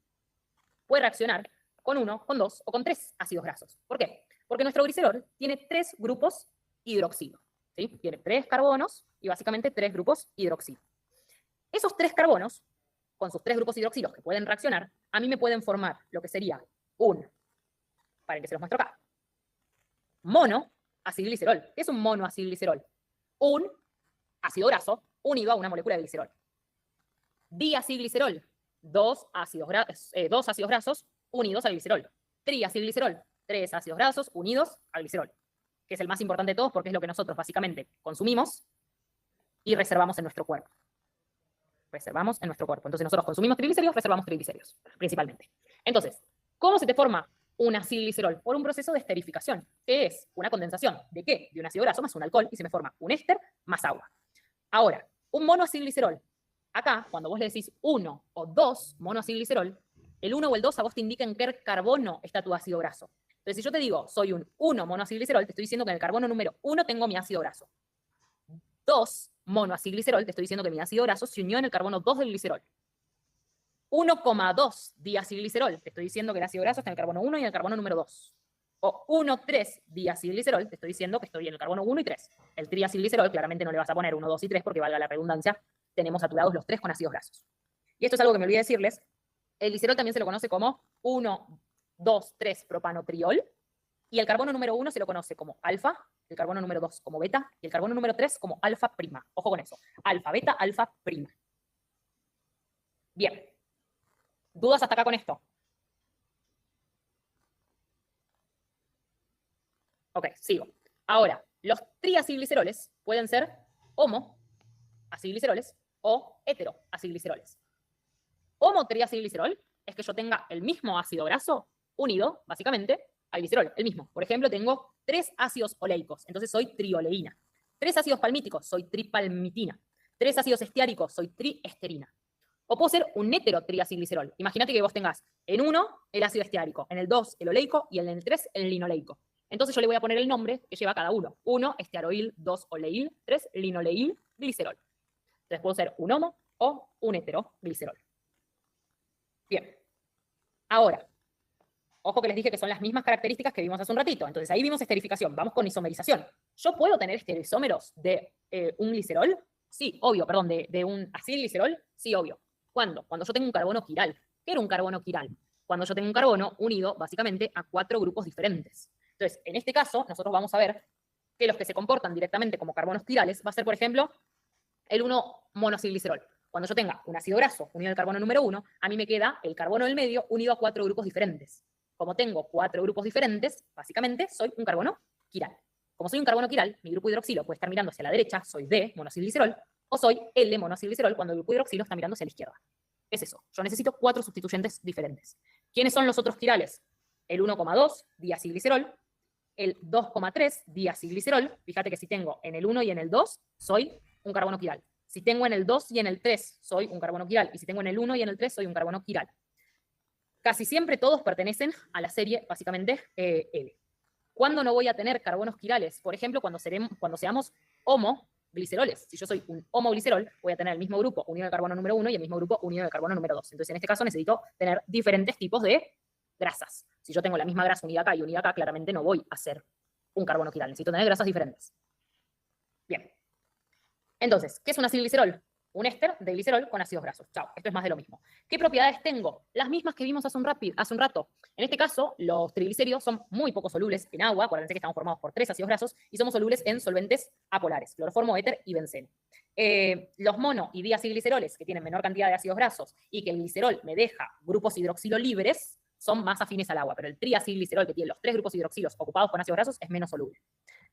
puede reaccionar con 1, con 2 o con 3 ácidos grasos. ¿Por qué? Porque nuestro glicerol tiene 3 grupos hidroxilo. ¿Sí? Tiene 3 carbonos y básicamente 3 grupos hidroxilo. Esos 3 carbonos, con sus 3 grupos hidroxilos que pueden reaccionar, a mí me pueden formar lo que sería un, para que se los muestro acá, monoacilglicerol. ¿Qué es un monoacilglicerol? Un ácido graso unido a una molécula de glicerol. Diacilglicerol, dos ácidos grasos unidos al glicerol. Triacilglicerol, 3 ácidos grasos unidos al glicerol, que es el más importante de todos porque es lo que nosotros básicamente consumimos y reservamos en nuestro cuerpo. Reservamos en nuestro cuerpo. Entonces nosotros consumimos triglicéridos, reservamos triglicéridos, principalmente. Entonces, ¿cómo se te forma un acilglicerol? Por un proceso de esterificación, que es una condensación ¿de qué? De un ácido graso más un alcohol y se me forma un éster más agua. Ahora, un monoacilglicerol. Acá, cuando vos le decís 1 o 2 monoacilglicerol, el 1 o el 2 a vos te indica en qué carbono está tu ácido graso. Entonces, si yo te digo, soy un 1 monoacilglicerol, te estoy diciendo que en el carbono número 1 tengo mi ácido graso. 2 monoacilglicerol, te estoy diciendo que mi ácido graso se unió en el carbono 2 del glicerol. 1,2 diacilglicerol, te estoy diciendo que el ácido graso está en el carbono 1 y en el carbono número 2. O 1,3-diacilglicerol, te estoy diciendo que estoy en el carbono 1 y 3. El triacilglicerol, claramente no le vas a poner 1, 2 y 3 porque valga la redundancia, tenemos saturados los 3 con ácidos grasos. Y esto es algo que me olvidé decirles. El glicerol también se lo conoce como 1, 2, 3 propanotriol. Y el carbono número 1 se lo conoce como alfa, el carbono número 2 como beta y el carbono número 3 como alfa prima. Ojo con eso. Alfa, beta, alfa prima. Bien. ¿Dudas hasta acá con esto? Ok, sigo. Ahora, los triacilgliceroles pueden ser homoacilgliceroles o heteroacilgliceroles. Homotriacilglicerol es que yo tenga el mismo ácido graso unido, básicamente, al glicerol, el mismo. Por ejemplo, tengo 3 ácidos oleicos, entonces soy trioleína. 3 ácidos palmíticos, soy tripalmitina. 3 ácidos estiáricos, soy triesterina. O puedo ser un heterotriacilglicerol. Imagínate que vos tengas en 1 el ácido estiárico, en el 2 el oleico y en el 3 el linoleico. Entonces yo le voy a poner el nombre que lleva cada uno. 1 estiaroil, 2 oleil, 3 linoleil, glicerol. Entonces puedo ser un homo o un heteroglicerol. Bien. Ahora, ojo que les dije que son las mismas características que vimos hace un ratito. Entonces ahí vimos esterificación. Vamos con isomerización. ¿Yo puedo tener estereoisómeros de un glicerol? Sí, obvio, perdón, de un acilglicerol. Sí, obvio. ¿Cuándo? Cuando yo tengo un carbono quiral. ¿Qué era un carbono quiral? Cuando yo tengo un carbono unido básicamente a 4 grupos diferentes. Entonces, en este caso, nosotros vamos a ver que los que se comportan directamente como carbonos quirales va a ser, por ejemplo, el 1-monoacilglicerol. Cuando yo tenga un ácido graso unido al carbono número 1, a mí me queda el carbono del medio unido a 4 grupos diferentes. Como tengo 4 grupos diferentes, básicamente soy un carbono quiral. Como soy un carbono quiral, mi grupo hidroxilo puede estar mirando hacia la derecha, soy D-monoacilglicerol, o soy L-monoacilglicerol cuando el grupo hidroxilo está mirando hacia la izquierda. Es eso. Yo necesito 4 sustituyentes diferentes. ¿Quiénes son los otros quirales? El 1,2-diacilglicerol, el 2,3-diacilglicerol. Fíjate que si tengo en el 1 y en el 2, soy un carbono quiral. Si tengo en el 2 y en el 3, soy un carbono quiral. Y si tengo en el 1 y en el 3, soy un carbono quiral. Casi siempre todos pertenecen a la serie, básicamente, L. ¿Cuándo no voy a tener carbonos quirales? Por ejemplo, cuando seamos homogliceroles. Si yo soy un homoglicerol, voy a tener el mismo grupo unido de carbono número 1 y el mismo grupo unido de carbono número 2. Entonces, en este caso, necesito tener diferentes tipos de grasas. Si yo tengo la misma grasa unida acá y unida acá, claramente no voy a ser un carbono quiral. Necesito tener grasas diferentes. Bien. Entonces, ¿qué es un acilglicerol? Un éster de glicerol con ácidos grasos. Chao, esto es más de lo mismo. ¿Qué propiedades tengo? Las mismas que vimos hace un rato. En este caso, los triglicéridos son muy poco solubles en agua. Acuérdense que estamos formados por 3 ácidos grasos y somos solubles en solventes apolares, cloroformo, éter y benceno. Los mono y diacilgliceroles, que tienen menor cantidad de ácidos grasos y que el glicerol me deja grupos hidroxilo libres, son más afines al agua, pero el triacilglicerol, que tiene los 3 grupos hidroxilos ocupados con ácidos grasos, es menos soluble.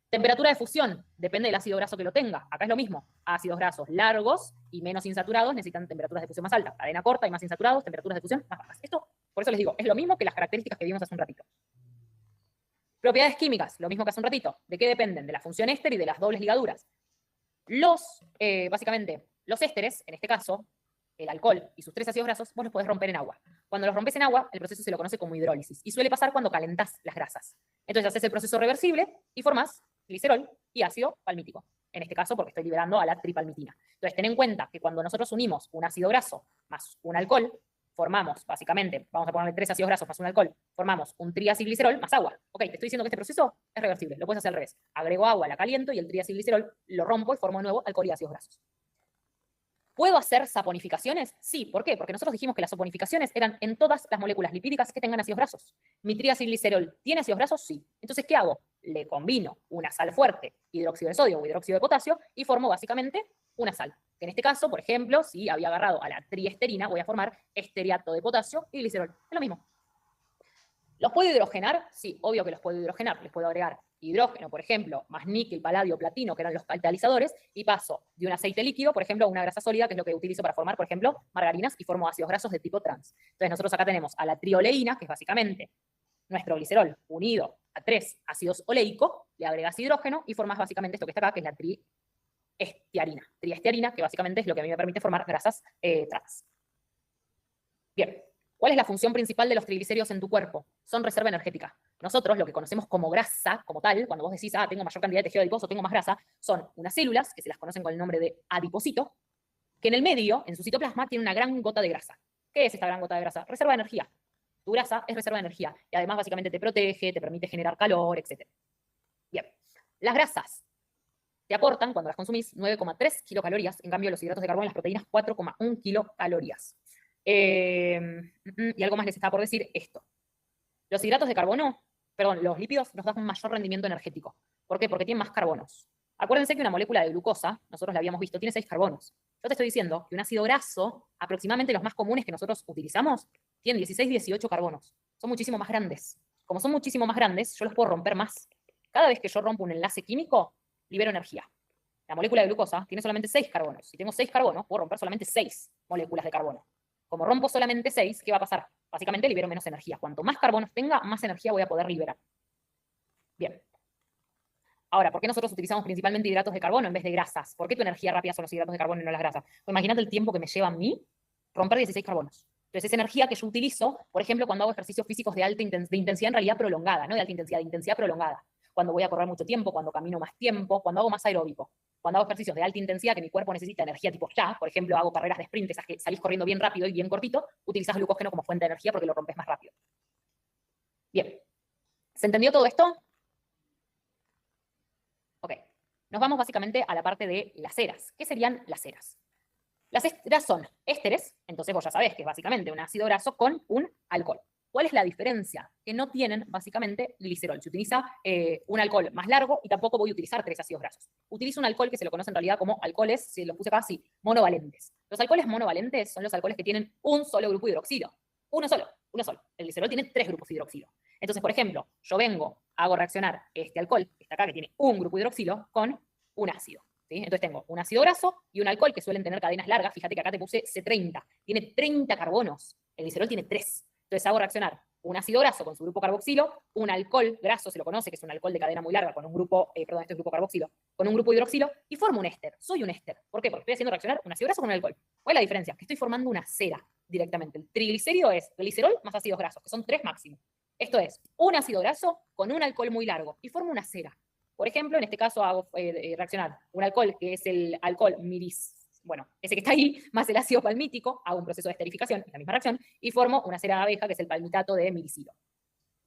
Temperatura de fusión, depende del ácido graso que lo tenga. Acá es lo mismo. Ácidos grasos largos y menos insaturados necesitan temperaturas de fusión más altas. Cadena corta y más insaturados, temperaturas de fusión más bajas. Esto, por eso les digo, es lo mismo que las características que vimos hace un ratito. Propiedades químicas, lo mismo que hace un ratito. ¿De qué dependen? De la función éster y de las dobles ligaduras. Básicamente, los ésteres, en este caso, el alcohol y sus 3 ácidos grasos, vos los podés romper en agua. Cuando los rompes en agua, el proceso se lo conoce como hidrólisis. Y suele pasar cuando calentás las grasas. Entonces haces el proceso reversible y formás glicerol y ácido palmítico. En este caso, porque estoy liberando a la tripalmitina. Entonces, ten en cuenta que cuando nosotros unimos un ácido graso más un alcohol, formamos, básicamente, vamos a ponerle 3 ácidos grasos más un alcohol, formamos un triacilglicerol más agua. Ok, te estoy diciendo que este proceso es reversible. Lo puedes hacer al revés. Agrego agua, la caliento y el triacilglicerol lo rompo y formo de nuevo alcohol y ácidos grasos. ¿Puedo hacer saponificaciones? Sí. ¿Por qué? Porque nosotros dijimos que las saponificaciones eran en todas las moléculas lipídicas que tengan ácidos grasos. ¿Mi triacilglicerol tiene ácidos grasos? Sí. Entonces, ¿qué hago? Le combino una sal fuerte, hidróxido de sodio o hidróxido de potasio, y formo básicamente una sal. En este caso, por ejemplo, si había agarrado a la triesterina, voy a formar esteriato de potasio y glicerol. Es lo mismo. ¿Los puedo hidrogenar? Sí, obvio que los puedo hidrogenar. Les puedo agregar hidrógeno, por ejemplo, más níquel, paladio, platino, que eran los catalizadores, y paso de un aceite líquido, por ejemplo, a una grasa sólida, que es lo que utilizo para formar, por ejemplo, margarinas, y formo ácidos grasos de tipo trans. Entonces nosotros acá tenemos a la trioleína, que es básicamente nuestro glicerol unido a 3 ácidos oleicos, le agregas hidrógeno y formas básicamente esto que está acá, que es la triestearina, que básicamente es lo que a mí me permite formar grasas trans. Bien. ¿Cuál es la función principal de los triglicéridos en tu cuerpo? Son reserva energética. Nosotros, lo que conocemos como grasa, como tal, cuando vos decís, tengo mayor cantidad de tejido adiposo, tengo más grasa, son unas células, que se las conocen con el nombre de adiposito, que en el medio, en su citoplasma, tiene una gran gota de grasa. ¿Qué es esta gran gota de grasa? Reserva de energía. Tu grasa es reserva de energía y además básicamente te protege, te permite generar calor, etc. Bien, las grasas te aportan, cuando las consumís, 9,3 kilocalorías, en cambio los hidratos de carbono y las proteínas 4,1 kilocalorías. Y algo más les estaba por decir esto. Los hidratos de carbono, perdón, los lípidos nos dan un mayor rendimiento energético. ¿Por qué? Porque tienen más carbonos. Acuérdense que una molécula de glucosa, nosotros la habíamos visto, tiene 6 carbonos. Yo te estoy diciendo que un ácido graso, aproximadamente los más comunes que nosotros utilizamos, tienen 16, 18 carbonos. Son muchísimo más grandes. Como son muchísimo más grandes, yo los puedo romper más. Cada vez que yo rompo un enlace químico, libero energía. La molécula de glucosa tiene solamente 6 carbonos. Si tengo 6 carbonos, puedo romper solamente 6 moléculas de carbono. Como rompo solamente 6, ¿qué va a pasar? Básicamente libero menos energía. Cuanto más carbonos tenga, más energía voy a poder liberar. Bien. Ahora, ¿por qué nosotros utilizamos principalmente hidratos de carbono en vez de grasas? ¿Por qué tu energía rápida son los hidratos de carbono y no las grasas? Pues imagínate el tiempo que me lleva a mí romper 16 carbonos. Entonces, esa energía que yo utilizo, por ejemplo, cuando hago ejercicios físicos de alta intensidad en realidad prolongada, no de alta intensidad, de intensidad prolongada. Cuando voy a correr mucho tiempo, cuando camino más tiempo, cuando hago más aeróbico. Cuando hago ejercicios de alta intensidad que mi cuerpo necesita energía tipo ya, por ejemplo, hago carreras de sprint, esas que salís corriendo bien rápido y bien cortito, utilizás glucógeno como fuente de energía porque lo rompes más rápido. Bien. ¿Se entendió todo esto? Ok. Nos vamos básicamente a la parte de las eras. ¿Qué serían las eras? Las eras son ésteres, entonces vos ya sabés que es básicamente un ácido graso con un alcohol. ¿Cuál es la diferencia? Que no tienen básicamente glicerol. Se utiliza un alcohol más largo y tampoco voy a utilizar 3 ácidos grasos. Utilizo un alcohol que se lo conoce en realidad como alcoholes, si los puse acá así, monovalentes. Los alcoholes monovalentes son los alcoholes que tienen un solo grupo hidroxilo. Uno solo. El glicerol tiene 3 grupos hidroxilo. Entonces, por ejemplo, yo hago reaccionar este alcohol, que está acá, que tiene un grupo hidroxilo, con un ácido. ¿Sí? Entonces tengo un ácido graso y un alcohol que suelen tener cadenas largas. Fíjate que acá te puse C30. Tiene 30 carbonos. El glicerol tiene 3. Entonces hago reaccionar un ácido graso con su grupo carboxilo, un alcohol graso, se lo conoce, que es un alcohol de cadena muy larga, con un grupo, este es grupo carboxilo, con un grupo hidroxilo, y formo un éster. Soy un éster. ¿Por qué? Porque estoy haciendo reaccionar un ácido graso con un alcohol. ¿Cuál es la diferencia? Que estoy formando una cera directamente. El triglicérido es glicerol más ácidos grasos, que son 3 máximo. Esto es un ácido graso con un alcohol muy largo, y formo una cera. Por ejemplo, en este caso hago reaccionar un alcohol que es el alcohol ese que está ahí, más el ácido palmítico, hago un proceso de esterificación, es la misma reacción, y formo una cera de abeja, que es el palmitato de milicilo.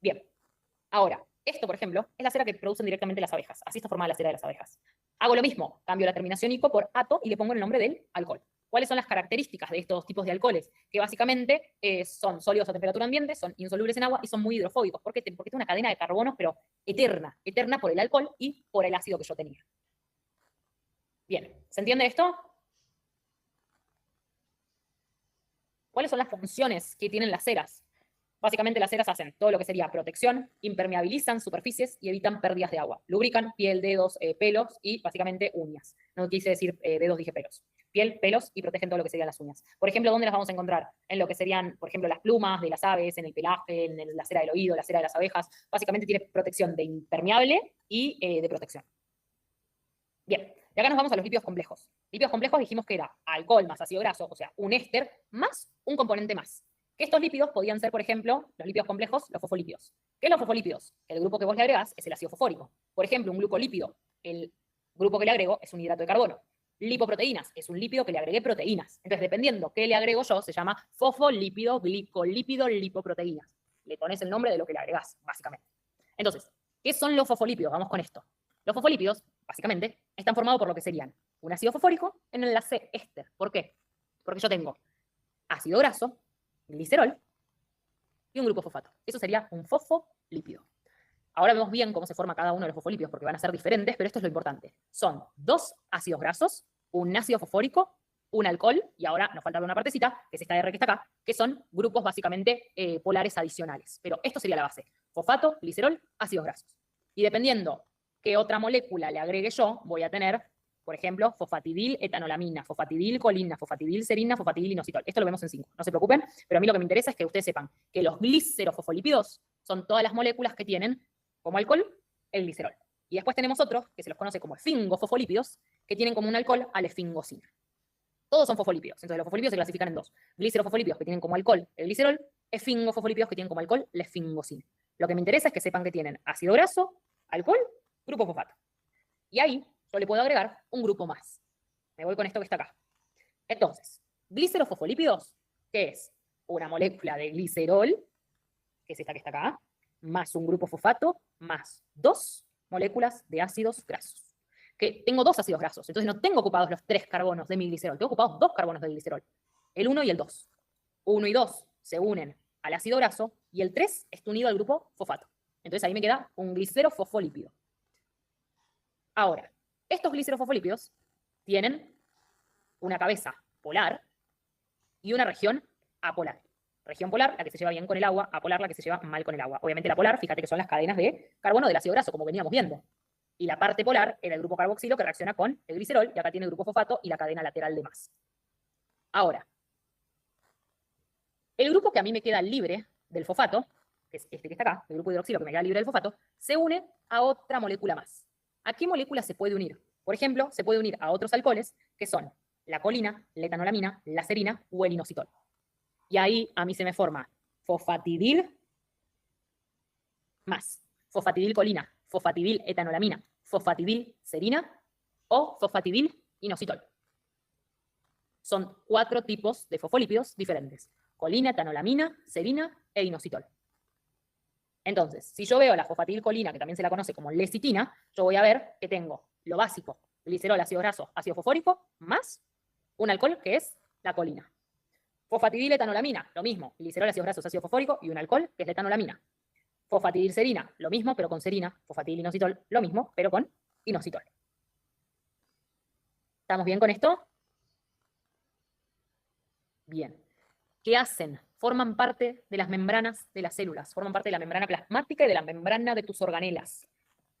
Bien, ahora, esto, por ejemplo, es la cera que producen directamente las abejas. Así está formada la cera de las abejas. Hago lo mismo, cambio la terminación ico por ato y le pongo el nombre del alcohol. ¿Cuáles son las características de estos tipos de alcoholes? Que básicamente son sólidos a temperatura ambiente, son insolubles en agua y son muy hidrofóbicos. ¿Por qué? Porque tiene una cadena de carbonos, pero eterna por el alcohol y por el ácido que yo tenía. Bien, ¿se entiende esto? ¿Cuáles son las funciones que tienen las ceras? Básicamente las ceras hacen todo lo que sería protección, impermeabilizan superficies y evitan pérdidas de agua. Lubrican piel, dedos, pelos y básicamente uñas. No quise decir dedos, dije pelos. Piel, pelos y protegen todo lo que serían las uñas. Por ejemplo, ¿dónde las vamos a encontrar? En lo que serían, por ejemplo, las plumas de las aves, en el pelaje, en la cera del oído, la cera de las abejas. Básicamente tiene protección de impermeable y de protección. Bien, y acá nos vamos a los lípidos complejos. Lípidos complejos dijimos que era alcohol más ácido graso, o sea, un éster más un componente más. Que estos lípidos podían ser, por ejemplo, los lípidos complejos, los fosfolípidos. ¿Qué son los fosfolípidos? El grupo que vos le agregás es el ácido fosfórico. Por ejemplo, un glucolípido, el grupo que le agrego es un hidrato de carbono. Lipoproteínas, es un lípido que le agregué proteínas. Entonces, dependiendo qué le agrego yo, se llama fosfolípido, glicolípido, lipoproteínas. Le pones el nombre de lo que le agregás, básicamente. Entonces, ¿qué son los fosfolípidos? Vamos con esto. Los fosfolípidos, básicamente, están formados por lo que serían un ácido fosfórico en el enlace éster. ¿Por qué? Porque yo tengo ácido graso, glicerol y un grupo fosfato. Eso sería un fosfolípido. Ahora vemos bien cómo se forma cada uno de los fosfolípidos porque van a ser diferentes, pero esto es lo importante. Son 2 ácidos grasos, un ácido fosfórico, un alcohol, y ahora nos falta una partecita, que es esta R que está acá, que son grupos básicamente polares adicionales. Pero esto sería la base. Fosfato, glicerol, ácidos grasos. Y dependiendo qué otra molécula le agregue yo, voy a tener, por ejemplo, fosfatidil etanolamina, fosfatidil colina, fosfatidil serina, fosfatidil inositol. Esto lo vemos en 5, no se preocupen, pero a mí lo que me interesa es que ustedes sepan que los glicerofosfolípidos son todas las moléculas que tienen como alcohol el glicerol. Y después tenemos otros, que se los conoce como esfingofosfolípidos, que tienen como un alcohol a la esfingosina. Todos son fosfolípidos, entonces los fosfolípidos se clasifican en 2. Glicerofosfolípidos que tienen como alcohol el glicerol, esfingofosfolípidos que tienen como alcohol la esfingosina. Lo que me interesa es que sepan que tienen ácido graso, alcohol, grupo fosfato. Y ahí yo le puedo agregar un grupo más. Me voy con esto que está acá. Entonces, glicerofosfolípidos, ¿qué es? Una molécula de glicerol que es esta que está acá, más un grupo fosfato, más 2 moléculas de ácidos grasos. Que tengo 2 ácidos grasos, entonces no tengo ocupados los 3 carbonos de mi glicerol, tengo ocupados 2 carbonos de glicerol, el 1 y el 2. 1 y 2 se unen al ácido graso y el 3 está unido al grupo fosfato. Entonces ahí me queda un glicerofosfolípido. Ahora, estos glicerofosfolípidos tienen una cabeza polar y una región apolar. Región polar, la que se lleva bien con el agua, apolar, la que se lleva mal con el agua. Obviamente la polar, fíjate que son las cadenas de carbono del ácido graso, como veníamos viendo. Y la parte polar era el grupo carboxilo que reacciona con el glicerol, y acá tiene el grupo fosfato y la cadena lateral de más. Ahora, el grupo que a mí me queda libre del fosfato, que es este que está acá, el grupo hidroxilo que me queda libre del fosfato, se une a otra molécula más. ¿A qué molécula se puede unir? Por ejemplo, se puede unir a otros alcoholes que son la colina, la etanolamina, la serina o el inositol. Y ahí a mí se me forma fosfatidil más fosfatidil colina, fosfatidil etanolamina, fosfatidil serina o fosfatidil inositol. Son 4 tipos de fosfolípidos diferentes: colina, etanolamina, serina e inositol. Entonces, si yo veo la fosfatidilcolina, que también se la conoce como lecitina, yo voy a ver que tengo lo básico: glicerol, ácido graso, ácido fosfórico, más un alcohol que es la colina. Fosfatidil-etanolamina, lo mismo: glicerol, ácido graso, ácido fosfórico y un alcohol que es la etanolamina. Fosfatidilserina, lo mismo pero con serina. Fosfatidilinositol, lo mismo pero con inositol. ¿Estamos bien con esto? Bien. ¿Qué hacen? Forman parte de las membranas de las células, forman parte de la membrana plasmática y de la membrana de tus organelas.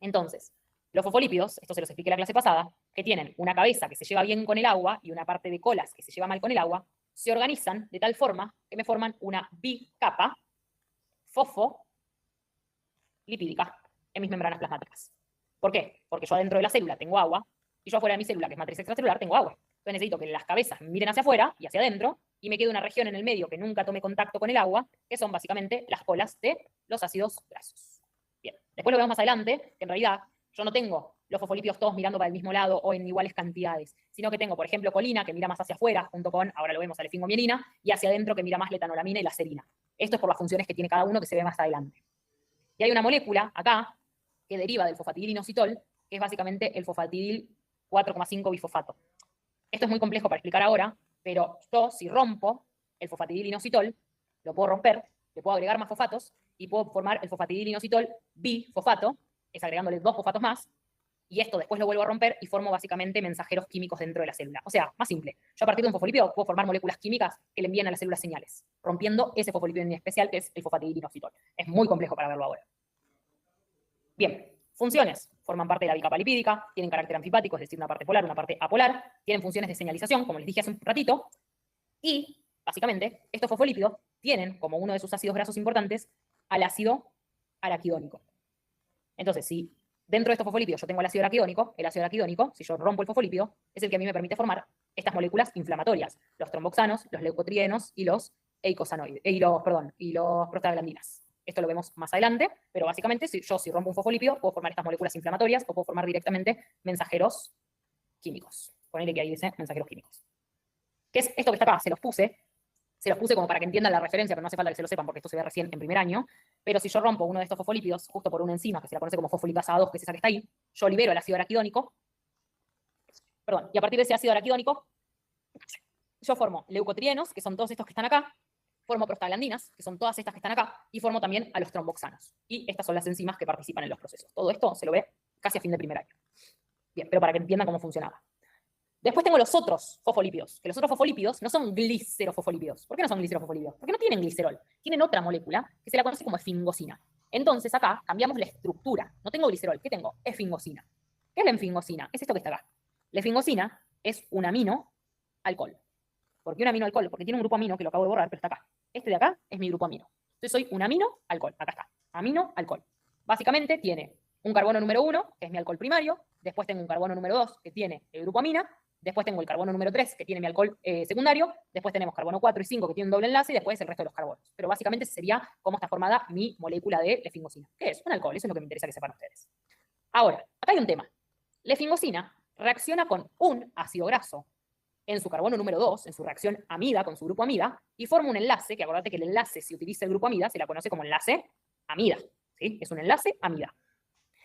Entonces, los fosfolípidos, esto se los expliqué la clase pasada, que tienen una cabeza que se lleva bien con el agua y una parte de colas que se lleva mal con el agua, se organizan de tal forma que me forman una bicapa fosfolipídica en mis membranas plasmáticas. ¿Por qué? Porque yo adentro de la célula tengo agua y yo afuera de mi célula, que es matriz extracelular, tengo agua. Entonces necesito que las cabezas miren hacia afuera y hacia adentro y me quede una región en el medio que nunca tome contacto con el agua, que son básicamente las colas de los ácidos grasos. Bien, después lo vemos más adelante, que en realidad yo no tengo los fosfolípidos todos mirando para el mismo lado o en iguales cantidades, sino que tengo, por ejemplo, colina, que mira más hacia afuera, junto con, ahora lo vemos, alefingomierina, y hacia adentro que mira más la etanolamina y la serina. Esto es por las funciones que tiene cada uno, que se ve más adelante. Y hay una molécula acá que deriva del fosfatidilinositol, que es básicamente el fosfatidil 4,5 bifosfato. Esto es muy complejo para explicar ahora, pero yo, si rompo el fosfatidilinositol, lo puedo romper, le puedo agregar más fosfatos y puedo formar el fosfatidilinositol bifosfato, es agregándole 2 fosfatos más, y esto después lo vuelvo a romper y formo básicamente mensajeros químicos dentro de la célula. O sea, más simple, yo a partir de un fosfolípido puedo formar moléculas químicas que le envían a las células señales, rompiendo ese fosfolípido en especial que es el fosfatidilinositol. Es muy complejo para verlo ahora. Bien. Funciones: forman parte de la bicapa lipídica, tienen carácter anfipático, es decir, una parte polar, una parte apolar, tienen funciones de señalización, como les dije hace un ratito, y, básicamente, estos fosfolípidos tienen como uno de sus ácidos grasos importantes al ácido araquidónico. Entonces, si dentro de estos fosfolípidos yo tengo el ácido araquidónico, si yo rompo el fosfolípido, es el que a mí me permite formar estas moléculas inflamatorias: los tromboxanos, los leucotrienos y los eicosanoides, y los prostaglandinas. Esto lo vemos más adelante, pero básicamente si rompo un fosfolípido, puedo formar estas moléculas inflamatorias o puedo formar directamente mensajeros químicos. Ponele que ahí dice mensajeros químicos. ¿Qué es esto que está acá? Se los puse como para que entiendan la referencia, pero no hace falta que se lo sepan porque esto se ve recién en primer año. Pero si yo rompo uno de estos fosfolípidos justo por una enzima que se la conoce como fosfolipasa A2, que es esa que está ahí, yo libero el ácido araquidónico, y a partir de ese ácido araquidónico, yo formo leucotrienos, que son todos estos que están acá, formo prostaglandinas, que son todas estas que están acá, y formo también a los tromboxanos. Y estas son las enzimas que participan en los procesos. Todo esto se lo ve casi a fin de primer año. Bien, pero para que entiendan cómo funcionaba. Después tengo los otros fosfolípidos, que los otros fosfolípidos no son glicerofosfolípidos. ¿Por qué no son glicerofosfolípidos? Porque no tienen glicerol. Tienen otra molécula que se la conoce como efingosina. Entonces acá cambiamos la estructura. No tengo glicerol. ¿Qué tengo? Efingosina. ¿Qué es la efingosina? Es esto que está acá. La efingosina es un amino alcohol. ¿Por qué un amino alcohol? Porque tiene un grupo amino que lo acabo de borrar, pero está acá. Este de acá es mi grupo amino. Entonces soy un amino alcohol. Acá está. Amino alcohol. Básicamente tiene un carbono número 1, que es mi alcohol primario. Después tengo un carbono número 2, que tiene el grupo amina. Después tengo el carbono número 3, que tiene mi alcohol secundario. Después tenemos carbono 4 y 5, que tiene un doble enlace. Y después el resto de los carbonos. Pero básicamente sería cómo está formada mi molécula de efingosina. ¿Qué es? Un alcohol. Eso es lo que me interesa que sepan ustedes. Ahora, acá hay un tema. La efingosina reacciona con un ácido graso en su carbono número 2, en su reacción amida con su grupo amida, y forma un enlace, que acordate que el enlace, si utiliza el grupo amida, se la conoce como enlace amida. ¿Sí? Es un enlace amida.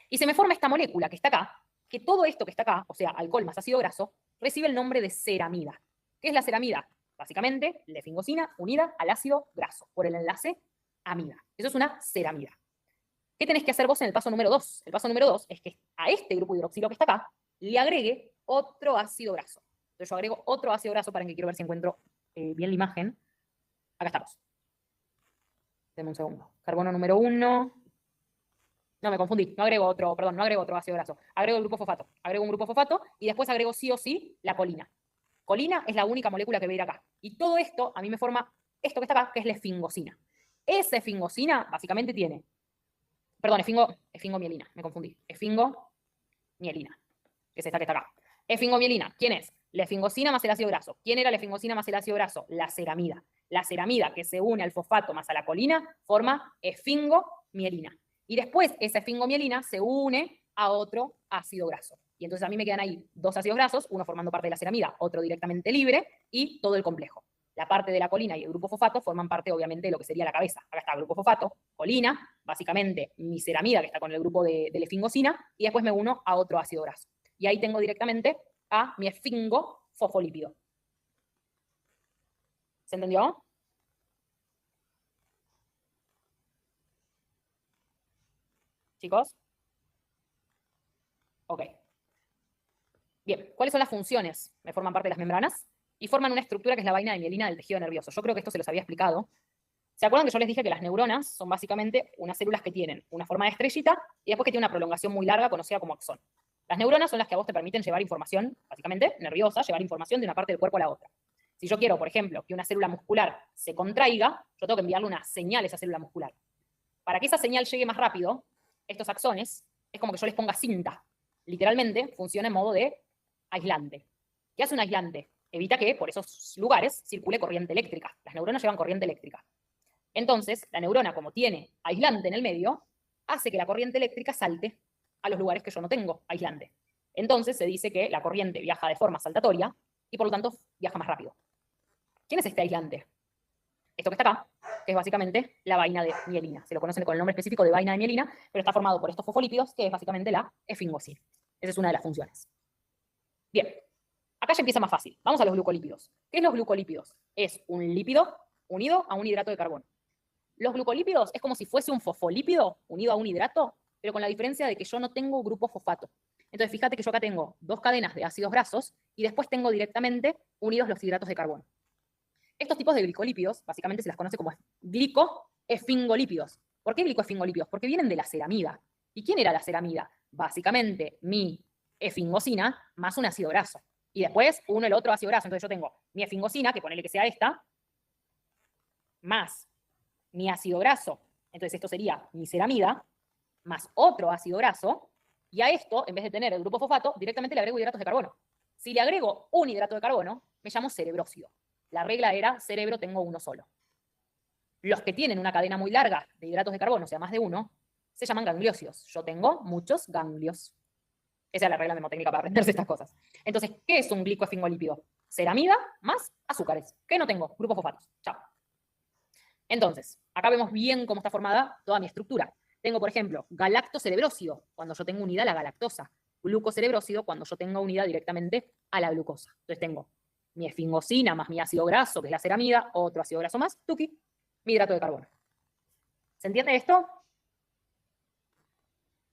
Y se me forma esta molécula que está acá, que todo esto que está acá, o sea, alcohol más ácido graso, recibe el nombre de ceramida. ¿Qué es la ceramida? Básicamente, lefingosina unida al ácido graso, por el enlace amida. Eso es una ceramida. ¿Qué tenés que hacer vos en el paso número 2? El paso número 2 es que a este grupo hidroxilo que está acá, le agregue otro ácido graso. Entonces yo agrego otro ácido graso para que quiero ver si encuentro bien la imagen. Acá estamos. Denme un segundo. Carbono número 1. No, me confundí. No agrego otro, perdón, no agrego otro ácido graso. Agrego el grupo fosfato. Agrego un grupo fosfato y después agrego sí o sí la colina. Colina es la única molécula que voy a ir acá. Y todo esto a mí me forma esto que está acá, que es la esfingosina. Esa esfingosina básicamente tiene, perdón, esfingomielina, me confundí. Esfingomielina, que es esta que está acá. Esfingomielina, ¿quién es? La esfingosina más el ácido graso. ¿Quién era la esfingosina más el ácido graso? La ceramida. La ceramida que se une al fosfato más a la colina forma esfingomielina. Y después esa esfingomielina se une a otro ácido graso. Y entonces a mí me quedan ahí dos ácidos grasos, uno formando parte de la ceramida, otro directamente libre, y todo el complejo. La parte de la colina y el grupo fosfato forman parte, obviamente, de lo que sería la cabeza. Acá está el grupo fosfato, colina, básicamente mi ceramida, que está con el grupo de la esfingosina, y después me uno a otro ácido graso. Y ahí tengo directamente a mi esfingofosfolípido. ¿Se entendió? ¿Chicos? Ok. Bien, ¿cuáles son las funciones? Me forman parte de las membranas y forman una estructura que es la vaina de mielina del tejido nervioso. Yo creo que esto se los había explicado. ¿Se acuerdan que yo les dije que las neuronas son básicamente unas células que tienen una forma de estrellita y después que tienen una prolongación muy larga conocida como axón? Las neuronas son las que a vos te permiten llevar información, básicamente nerviosa, llevar información de una parte del cuerpo a la otra. Si yo quiero, por ejemplo, que una célula muscular se contraiga, yo tengo que enviarle una señal a esa célula muscular. Para que esa señal llegue más rápido, estos axones, es como que yo les ponga cinta. Literalmente funciona en modo de aislante. ¿Qué hace un aislante? Evita que por esos lugares circule corriente eléctrica. Las neuronas llevan corriente eléctrica. Entonces, la neurona, como tiene aislante en el medio, hace que la corriente eléctrica salte a los lugares que yo no tengo aislante. Entonces, se dice que la corriente viaja de forma saltatoria y por lo tanto viaja más rápido. ¿Quién es este aislante? Esto que está acá, que es básicamente la vaina de mielina. Se lo conocen con el nombre específico de vaina de mielina, pero está formado por estos fosfolípidos, que es básicamente la esfingosina. Esa es una de las funciones. Bien, acá ya empieza más fácil. Vamos a los glucolípidos. ¿Qué es los glucolípidos? Es un lípido unido a un hidrato de carbono. Los glucolípidos es como si fuese un fosfolípido unido a un hidrato, pero con la diferencia de que yo no tengo grupo fosfato. Entonces, fíjate que yo acá tengo dos cadenas de ácidos grasos y después tengo directamente unidos los hidratos de carbono. Estos tipos de glicolípidos, básicamente se las conoce como glicoesfingolípidos. ¿Por qué glicoesfingolípidos? Porque vienen de la ceramida. ¿Y quién era la ceramida? Básicamente mi esfingosina más un ácido graso. Y después uno el otro ácido graso. Entonces yo tengo mi esfingosina, que ponele que sea esta, más mi ácido graso. Entonces esto sería mi ceramida, más otro ácido graso. Y a esto, en vez de tener el grupo fosfato, directamente le agrego hidratos de carbono. Si le agrego un hidrato de carbono, me llamo cerebrócido. La regla era cerebro tengo uno solo. Los que tienen una cadena muy larga de hidratos de carbono, o sea, más de uno, se llaman gangliósidos. Yo tengo muchos ganglios. Esa es la regla mnemotécnica para aprenderse estas cosas. Entonces, ¿qué es un glicoesfingolípido? Ceramida más azúcares. ¿Qué no tengo? Grupos fosfatos. Chao. Entonces, acá vemos bien cómo está formada toda mi estructura. Tengo, por ejemplo, galactocerebrócido, cuando yo tengo unida a la galactosa. Glucocerebrócido, cuando yo tengo unida directamente a la glucosa. Entonces tengo mi esfingosina más mi ácido graso, que es la ceramida, otro ácido graso más, tuki, mi hidrato de carbono. ¿Se entiende esto?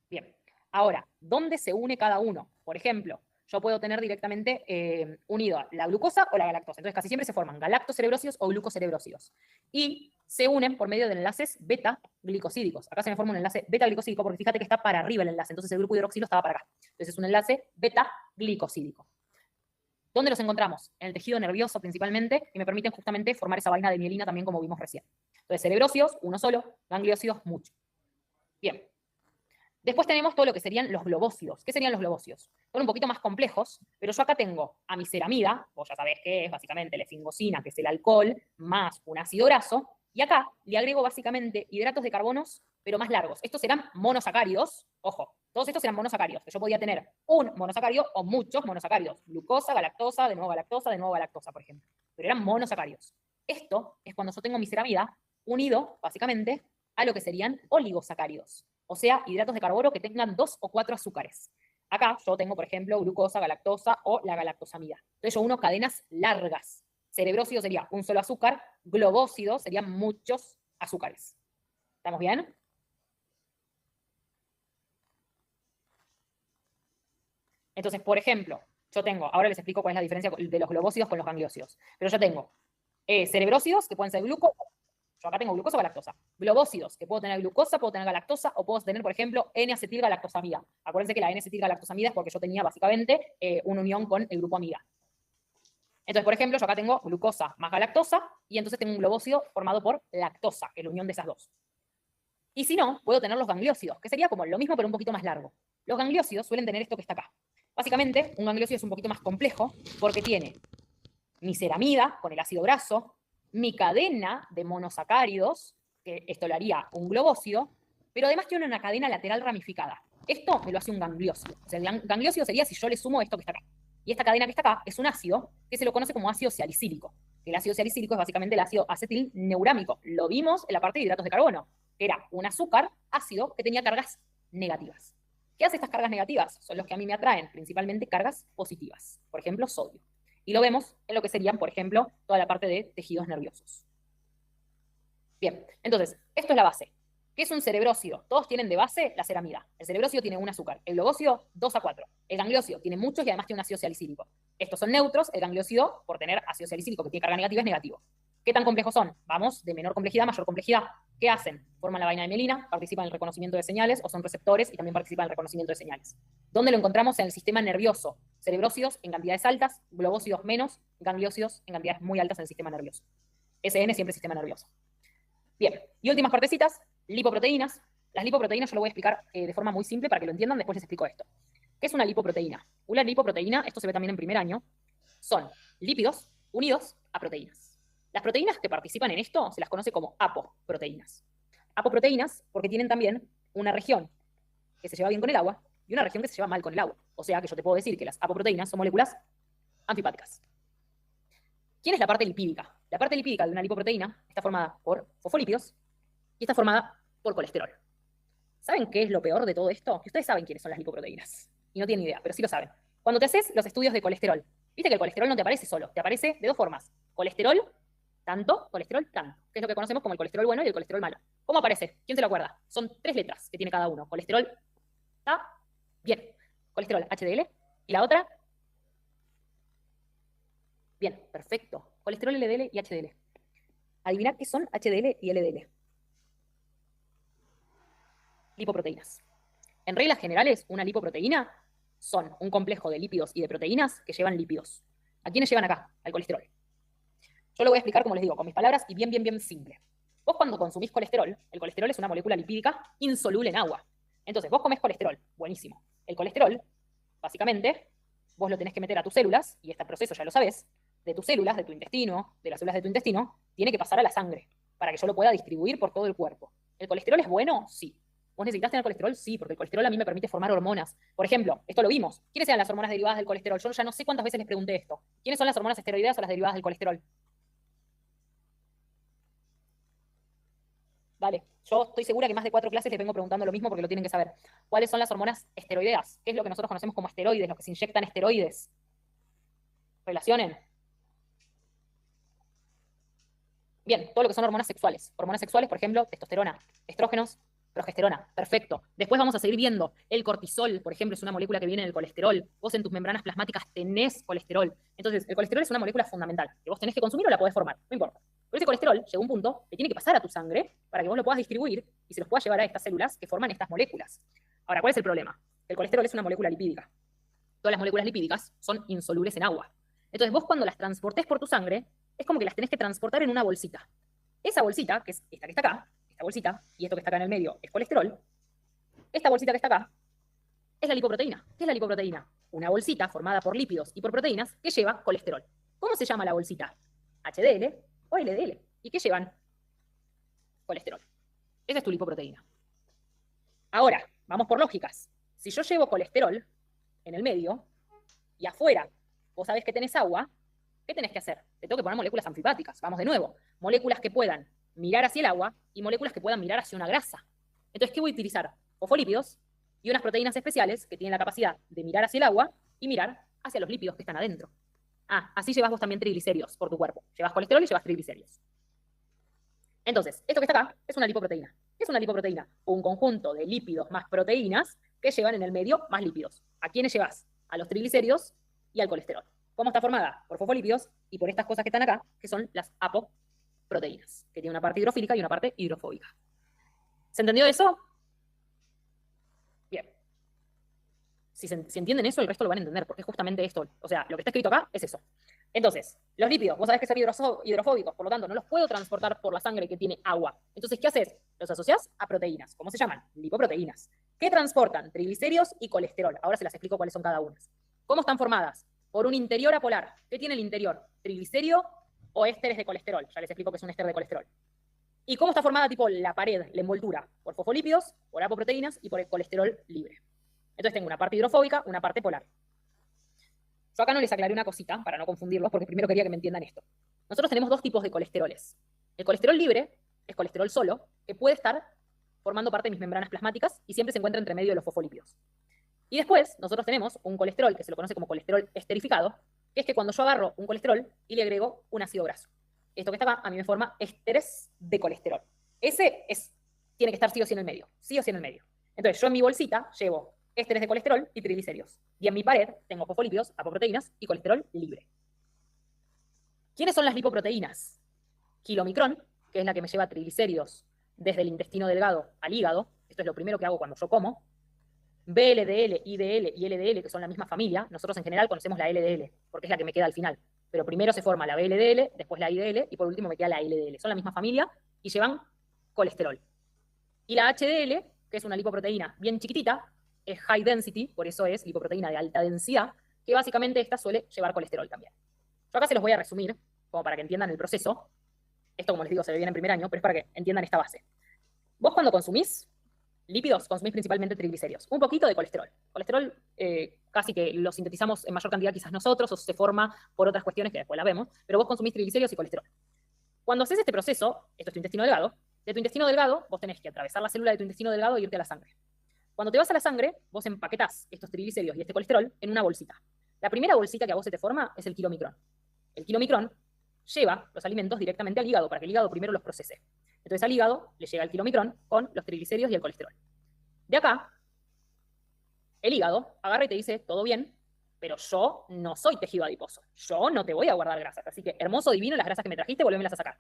Bien. Ahora, ¿dónde se une cada uno? Por ejemplo, yo puedo tener directamente unido la glucosa o la galactosa. Entonces casi siempre se forman galactocerebrócidos o glucocerebrócidos. Y se unen por medio de enlaces beta-glicosídicos. Acá se me forma un enlace beta-glicosídico porque fíjate que está para arriba el enlace. Entonces el grupo hidroxilo estaba para acá. Entonces es un enlace beta-glicosídico. ¿Dónde los encontramos? En el tejido nervioso principalmente, y me permiten justamente formar esa vaina de mielina también como vimos recién. Entonces, cerebrócidos, uno solo, gangliósidos, mucho. Bien. Después tenemos todo lo que serían los globócidos. ¿Qué serían los globócidos? Son un poquito más complejos, pero yo acá tengo a mi ceramida, vos ya sabés que es básicamente la esfingosina, que es el alcohol, más un ácido graso, Y acá le agrego básicamente hidratos de carbonos, pero más largos. Estos serán monosacáridos. Ojo, todos estos eran monosacáridos, que yo podía tener un monosacárido o muchos monosacáridos. Glucosa, galactosa, de nuevo galactosa, de nuevo galactosa, por ejemplo. Pero eran monosacáridos. Esto es cuando yo tengo mi ceramida unido, básicamente, a lo que serían oligosacáridos. O sea, hidratos de carbono que tengan 2 o 4 azúcares. Acá yo tengo, por ejemplo, glucosa, galactosa o la galactosamida. Entonces yo uno cadenas largas. Cerebrócido sería un solo azúcar, globócido serían muchos azúcares. ¿Estamos bien? Entonces, por ejemplo, yo tengo, ahora les explico cuál es la diferencia de los globócidos con los gangliósidos, pero yo tengo cerebrócidos, que pueden ser glucosa, yo acá tengo glucosa o galactosa. Globócidos, que puedo tener glucosa, puedo tener galactosa, o puedo tener, por ejemplo, N-acetilgalactosamida. Acuérdense que la N-acetilgalactosamida es porque yo tenía básicamente una unión con el grupo amida. Entonces, por ejemplo, yo acá tengo glucosa más galactosa, y entonces tengo un globócido formado por lactosa, que es la unión de esas dos. Y si no, puedo tener los gangliósidos, que sería como lo mismo, pero un poquito más largo. Los gangliósidos suelen tener esto que está acá. Básicamente, un gangliósido es un poquito más complejo, porque tiene mi ceramida con el ácido graso, mi cadena de monosacáridos, que esto lo haría un globósido, pero además tiene una cadena lateral ramificada. Esto me lo hace un gangliósido. O sea, el gangliósido sería si yo le sumo esto que está acá. Y esta cadena que está acá es un ácido que se lo conoce como ácido salicílico. El ácido salicílico es básicamente el ácido acetilneurámico. Lo vimos en la parte de hidratos de carbono, que era un azúcar ácido que tenía cargas negativas. ¿Qué hace estas cargas negativas? Son los que a mí me atraen, principalmente cargas positivas. Por ejemplo, sodio. Y lo vemos en lo que serían, por ejemplo, toda la parte de tejidos nerviosos. Bien, entonces, esto es la base. ¿Qué es un cerebrócido? Todos tienen de base la ceramida. El cerebrócido tiene un azúcar, el globócido 2 a 4. El gangliósido tiene muchos y además tiene un ácido salicílico. Estos son neutros, el gangliósido, por tener ácido salicílico que tiene carga negativa, es negativo. ¿Qué tan complejos son? Vamos de menor complejidad a mayor complejidad. ¿Qué hacen? Forman la vaina de mielina, participan en el reconocimiento de señales o son receptores y también participan en el reconocimiento de señales. ¿Dónde lo encontramos? En el sistema nervioso. Cerebrócidos en cantidades altas, globócidos menos, gangliósidos en cantidades muy altas en el sistema nervioso. SN siempre sistema nervioso. Bien, y últimas partecitas, lipoproteínas. Las lipoproteínas yo lo voy a explicar de forma muy simple para que lo entiendan, después les explico esto. ¿Qué es una lipoproteína? Una lipoproteína, esto se ve también en primer año, son lípidos unidos a proteínas. Las proteínas que participan en esto se las conoce como apoproteínas. Apoproteínas porque tienen también una región que se lleva bien con el agua y una región que se lleva mal con el agua. O sea que yo te puedo decir que las apoproteínas son moléculas anfipáticas. ¿Quién es la parte lipídica? La parte lipídica de una lipoproteína está formada por fosfolípidos y está formada por colesterol. ¿Saben qué es lo peor de todo esto? Que ustedes saben quiénes son las lipoproteínas. Y no tienen idea, pero sí lo saben. Cuando te haces los estudios de colesterol, viste que el colesterol no te aparece solo, te aparece de dos formas. Colesterol tanto, colesterol tanto, que es lo que conocemos como el colesterol bueno y el colesterol malo. ¿Cómo aparece? ¿Quién se lo acuerda? Son 3 letras que tiene cada uno. Colesterol A, bien. Colesterol HDL. ¿Y la otra? Bien, perfecto. Colesterol LDL y HDL. Adivinad qué son HDL y LDL. Lipoproteínas. En reglas generales, una lipoproteína son un complejo de lípidos y de proteínas que llevan lípidos. ¿A quiénes llevan acá? Al colesterol. Yo lo voy a explicar, como les digo, con mis palabras y bien, bien, bien simple. Vos cuando consumís colesterol, el colesterol es una molécula lipídica insoluble en agua. Entonces, vos comés colesterol, buenísimo. El colesterol, básicamente, vos lo tenés que meter a tus células, y este proceso ya lo sabés, de tus células, de tu intestino, de las células de tu intestino, tiene que pasar a la sangre, para que yo lo pueda distribuir por todo el cuerpo. ¿El colesterol es bueno? Sí. ¿Vos necesitas tener colesterol? Sí, porque el colesterol a mí me permite formar hormonas. Por ejemplo, esto lo vimos. ¿Quiénes eran las hormonas derivadas del colesterol? Yo ya no sé cuántas veces les pregunté esto. ¿Quiénes son las hormonas esteroideas o las derivadas del colesterol? Vale, yo estoy segura que más de 4 clases les vengo preguntando lo mismo porque lo tienen que saber. ¿Cuáles son las hormonas esteroideas? ¿Qué es lo que nosotros conocemos como esteroides, los que se inyectan esteroides? ¿Relacionen? Bien, todo lo que son hormonas sexuales. Hormonas sexuales, por ejemplo, testosterona, estrógenos, progesterona. Perfecto. Después vamos a seguir viendo el cortisol, por ejemplo, es una molécula que viene del colesterol. Vos en tus membranas plasmáticas tenés colesterol. Entonces, el colesterol es una molécula fundamental que vos tenés que consumir o la podés formar, no importa. Pero ese colesterol llega a un punto que tiene que pasar a tu sangre para que vos lo puedas distribuir y se los puedas llevar a estas células que forman estas moléculas. Ahora, ¿cuál es el problema? El colesterol es una molécula lipídica. Todas las moléculas lipídicas son insolubles en agua. Entonces, vos cuando las transportés por tu sangre, es como que las tenés que transportar en una bolsita. Esa bolsita, que es esta que está acá, esta bolsita, y esto que está acá en el medio es colesterol, esta bolsita que está acá es la lipoproteína. ¿Qué es la lipoproteína? Una bolsita formada por lípidos y por proteínas que lleva colesterol. ¿Cómo se llama la bolsita? HDL o LDL. ¿Y qué llevan? colesterol. Esa es tu lipoproteína. Ahora, vamos por lógicas. Si yo llevo colesterol en el medio y afuera vos sabés que tenés agua, ¿qué tenés que hacer? Te tengo que poner moléculas anfipáticas. Vamos de nuevo. Moléculas que puedan mirar hacia el agua y moléculas que puedan mirar hacia una grasa. Entonces, ¿qué voy a utilizar? Fosfolípidos y unas proteínas especiales que tienen la capacidad de mirar hacia el agua y mirar hacia los lípidos que están adentro. Ah, así llevas vos también triglicéridos por tu cuerpo. Llevas colesterol y llevas triglicéridos. Entonces, esto que está acá es una lipoproteína. ¿Qué es una lipoproteína? Un conjunto de lípidos más proteínas que llevan en el medio más lípidos. ¿A quiénes llevas? A los triglicéridos y al colesterol. ¿Cómo está formada? Por fosfolípidos y por estas cosas que están acá, que son las apoproteínas, que tienen una parte hidrofílica y una parte hidrofóbica. ¿Se entendió eso? Bien. Si entienden eso, el resto lo van a entender, porque es justamente esto. O sea, lo que está escrito acá es eso. Entonces, los lípidos, vos sabés que son hidrofóbicos, por lo tanto, no los puedo transportar por la sangre que tiene agua. Entonces, ¿qué haces? Los asociás a proteínas. ¿Cómo se llaman? Lipoproteínas. ¿Qué transportan? Triglicéridos y colesterol. Ahora se las explico cuáles son cada una. ¿Cómo están formadas? Por un interior apolar. ¿Qué tiene el interior? Triglicérido o ésteres de colesterol. Ya les explico qué es un éster de colesterol. ¿Y cómo está formada tipo la pared, la envoltura? Por fosfolípidos, por apoproteínas y por el colesterol libre. Entonces tengo una parte hidrofóbica, una parte polar. Yo acá no les aclaré una cosita, para no confundirlos, porque primero quería que me entiendan esto. Nosotros tenemos dos tipos de colesteroles. El colesterol libre es colesterol solo, que puede estar formando parte de mis membranas plasmáticas y siempre se encuentra entre medio de los fosfolípidos. Y después, nosotros tenemos un colesterol, que se lo conoce como colesterol esterificado, que es que cuando yo agarro un colesterol y le agrego un ácido graso. Esto que está acá, a mí me forma ésteres de colesterol. Ese tiene que estar sí o sí en el medio. Sí o sí en el medio. Entonces, yo en mi bolsita llevo ésteres de colesterol y triglicéridos. Y en mi pared tengo fosfolípidos, apoproteínas y colesterol libre. ¿Quiénes son las lipoproteínas? Kilomicrón, que es la que me lleva triglicéridos desde el intestino delgado al hígado. Esto es lo primero que hago cuando yo como. VLDL, IDL y LDL, que son la misma familia. Nosotros en general conocemos la LDL, porque es la que me queda al final. Pero primero se forma la VLDL, después la IDL y por último me queda la LDL. Son la misma familia y llevan colesterol. Y la HDL, que es una lipoproteína bien chiquitita, es high density, por eso es lipoproteína de alta densidad, que básicamente esta suele llevar colesterol también. Yo acá se los voy a resumir, como para que entiendan el proceso. Esto, como les digo, se ve bien en primer año, pero es para que entiendan esta base. Vos cuando consumís lípidos, consumís principalmente triglicéridos. Un poquito de colesterol. Colesterol casi que lo sintetizamos en mayor cantidad quizás nosotros, o se forma por otras cuestiones que después las vemos, pero vos consumís triglicéridos y colesterol. Cuando haces este proceso, esto es tu intestino delgado, de tu intestino delgado vos tenés que atravesar la célula de tu intestino delgado e irte a la sangre. Cuando te vas a la sangre, vos empaquetás estos triglicéridos y este colesterol en una bolsita. La primera bolsita que a vos se te forma es el kilomicrón. El kilomicrón lleva los alimentos directamente al hígado, para que el hígado primero los procese. Entonces al hígado le llega el kilomicrón con los triglicéridos y el colesterol. De acá, el hígado agarra y te dice, todo bien, pero yo no soy tejido adiposo. Yo no te voy a guardar grasas. Así que, hermoso, divino, las grasas que me trajiste, volvémelas a sacar.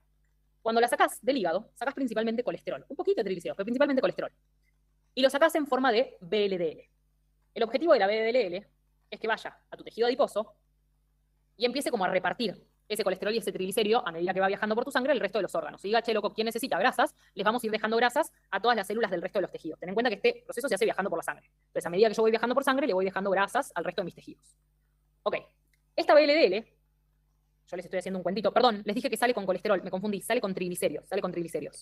Cuando las sacás del hígado, sacás principalmente colesterol. Un poquito de triglicéridos, pero principalmente colesterol. Y lo sacás en forma de VLDL. El objetivo de la VLDL es que vaya a tu tejido adiposo y empiece como a repartir ese colesterol y ese triglicérido a medida que va viajando por tu sangre el resto de los órganos. Si diga, che, loco, ¿quién necesita grasas? Les vamos a ir dejando grasas a todas las células del resto de los tejidos. Ten en cuenta que este proceso se hace viajando por la sangre. Entonces, a medida que yo voy viajando por sangre, le voy dejando grasas al resto de mis tejidos. Ok. Esta VLDL, yo les estoy haciendo un cuentito, perdón, les dije que sale con colesterol, me confundí, sale con triglicéridos,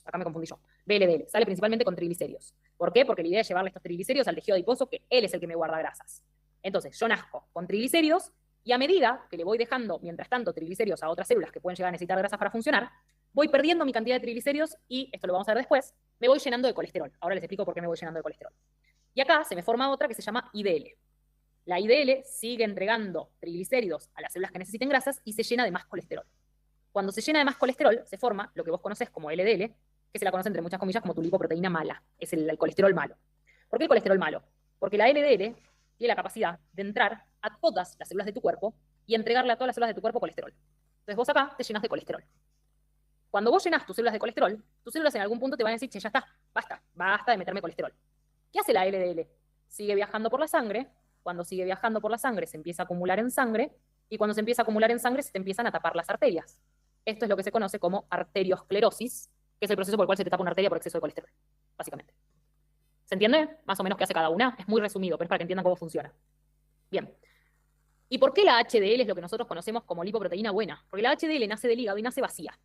acá me confundí yo. VLDL, sale principalmente con triglicéridos. ¿Por qué? Porque la idea es llevarle estos triglicéridos al tejido adiposo, que él es el que me guarda grasas. Entonces, yo nazco con triglicéridos, y a medida que le voy dejando, mientras tanto, triglicéridos a otras células que pueden llegar a necesitar grasas para funcionar, voy perdiendo mi cantidad de triglicéridos y, esto lo vamos a ver después, me voy llenando de colesterol. Ahora les explico por qué me voy llenando de colesterol. Y acá se me forma otra que se llama IDL. La IDL sigue entregando triglicéridos a las células que necesiten grasas y se llena de más colesterol. Cuando se llena de más colesterol, se forma lo que vos conocés como LDL, que se la conoce entre muchas comillas como tu lipoproteína mala. Es el colesterol malo. ¿Por qué el colesterol malo? Porque la LDL tiene la capacidad de entrar a todas las células de tu cuerpo y entregarle a todas las células de tu cuerpo colesterol. Entonces vos acá te llenas de colesterol. Cuando vos llenas tus células de colesterol, tus células en algún punto te van a decir, che, ya está, basta de meterme colesterol. ¿Qué hace la LDL? Sigue viajando por la sangre. Cuando sigue viajando por la sangre se empieza a acumular en sangre, y cuando se empieza a acumular en sangre se te empiezan a tapar las arterias. Esto es lo que se conoce como arteriosclerosis, que es el proceso por el cual se te tapa una arteria por exceso de colesterol, básicamente. ¿Se entiende? Más o menos qué hace cada una. Es muy resumido, pero es para que entiendan cómo funciona. Bien. ¿Y por qué la HDL es lo que nosotros conocemos como lipoproteína buena? Porque la HDL nace del hígado y nace vacía.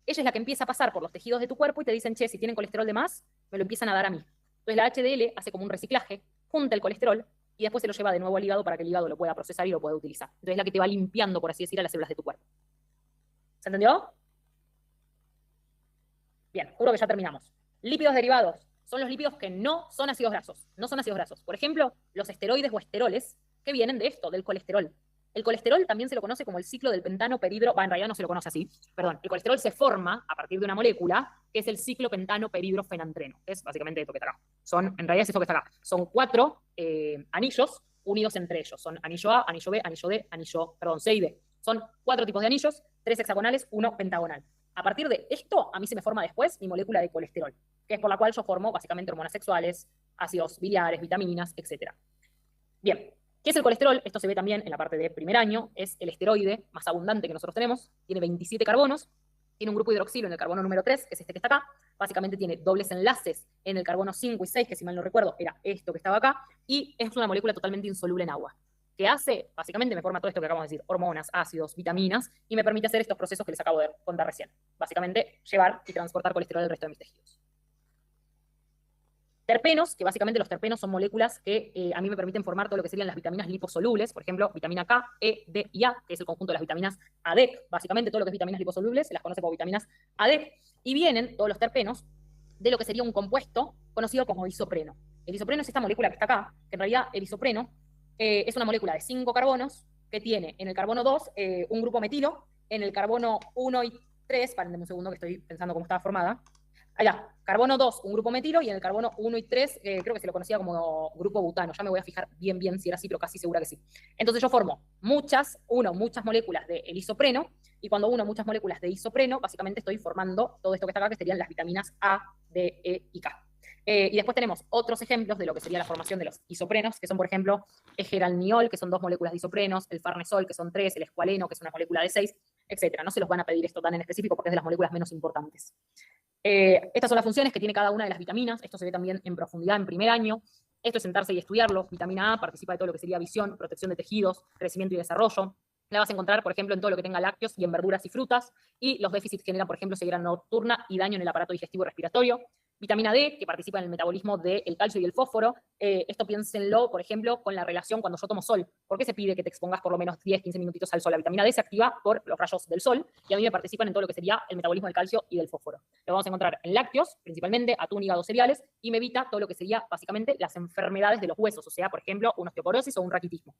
ella es la que empieza a pasar por los tejidos de tu cuerpo y te dicen, che, si tienen colesterol de más, me lo empiezan a dar a mí. Entonces la HDL hace como un reciclaje, junta el colesterol y después se lo lleva de nuevo al hígado para que el hígado lo pueda procesar y lo pueda utilizar. Entonces es la que te va limpiando, por así decir, a las células de tu cuerpo. ¿Se entendió? Bien, juro que ya terminamos. Lípidos derivados son los lípidos que no son ácidos grasos. No son ácidos grasos. Por ejemplo, los esteroides o esteroles que vienen de esto, del colesterol. El colesterol también se lo conoce como el ciclo del pentano peridro. En realidad no se lo conoce así. Perdón. El colesterol se forma a partir de una molécula que es el ciclo pentano peridro fenantreno. Es básicamente esto que está acá. En realidad es esto que está acá. Son 4 anillos unidos entre ellos. Son anillo A, anillo B, anillo D, C y D. Son 4 tipos de anillos, 3 hexagonales, 1 pentagonal. A partir de esto, a mí se me forma después mi molécula de colesterol, que es por la cual yo formo básicamente hormonas sexuales, ácidos biliares, vitaminas, etc. Bien, ¿qué es el colesterol? Esto se ve también en la parte de primer año. Es el esteroide más abundante que nosotros tenemos. Tiene 27 carbonos. Tiene un grupo hidroxilo en el carbono número 3, que es este que está acá. Básicamente tiene dobles enlaces en el carbono 5 y 6, que si mal no recuerdo era esto que estaba acá. Y es una molécula totalmente insoluble en agua. ¿Qué hace? Básicamente me forma todo esto que acabamos de decir, hormonas, ácidos, vitaminas, y me permite hacer estos procesos que les acabo de contar recién. Básicamente, llevar y transportar colesterol al resto de mis tejidos. Terpenos, que básicamente los terpenos son moléculas que a mí me permiten formar todo lo que serían las vitaminas liposolubles, por ejemplo, vitamina K, E, D y A, que es el conjunto de las vitaminas ADEC. Básicamente todo lo que es vitaminas liposolubles se las conoce como vitaminas ADEC, y vienen todos los terpenos de lo que sería un compuesto conocido como isopreno. El isopreno es esta molécula que está acá, que en realidad el isopreno es una molécula de 5 carbonos que tiene en el carbono 2 un grupo metilo, en el carbono 1 y 3, párenme un segundo que estoy pensando cómo estaba formada. Allá, carbono 2, un grupo metilo, y en el carbono 1 y 3, creo que se lo conocía como grupo butano. Ya me voy a fijar bien si era así, pero casi segura que sí. Entonces yo formo muchas moléculas de isopreno, y cuando uno muchas moléculas de isopreno, básicamente estoy formando todo esto que está acá, que serían las vitaminas A, D, E y K. Y después tenemos otros ejemplos de lo que sería la formación de los isoprenos, que son, por ejemplo, el geralniol, que son 2 moléculas de isoprenos, el farnesol, que son 3, el escualeno, que es una molécula de 6, etc. No se los van a pedir esto tan en específico porque es de las moléculas menos importantes. Estas son las funciones que tiene cada una de las vitaminas. Esto se ve también en profundidad en primer año. Esto es sentarse y estudiarlo. Vitamina A participa de todo lo que sería visión, protección de tejidos, crecimiento y desarrollo. La vas a encontrar, por ejemplo, en todo lo que tenga lácteos y en verduras y frutas. Y los déficits generan, por ejemplo, ceguera nocturna y daño en el aparato digestivo y respiratorio. Vitamina D, que participa en el metabolismo del calcio y el fósforo. Esto piénsenlo, por ejemplo, con la relación cuando yo tomo sol. ¿Por qué se pide que te expongas por lo menos 10, 15 minutitos al sol? La vitamina D se activa por los rayos del sol y a mí me participan en todo lo que sería el metabolismo del calcio y del fósforo. Lo vamos a encontrar en lácteos, principalmente atún, hígado, cereales, y me evita todo lo que sería básicamente las enfermedades de los huesos, o sea, por ejemplo, una osteoporosis o un raquitismo.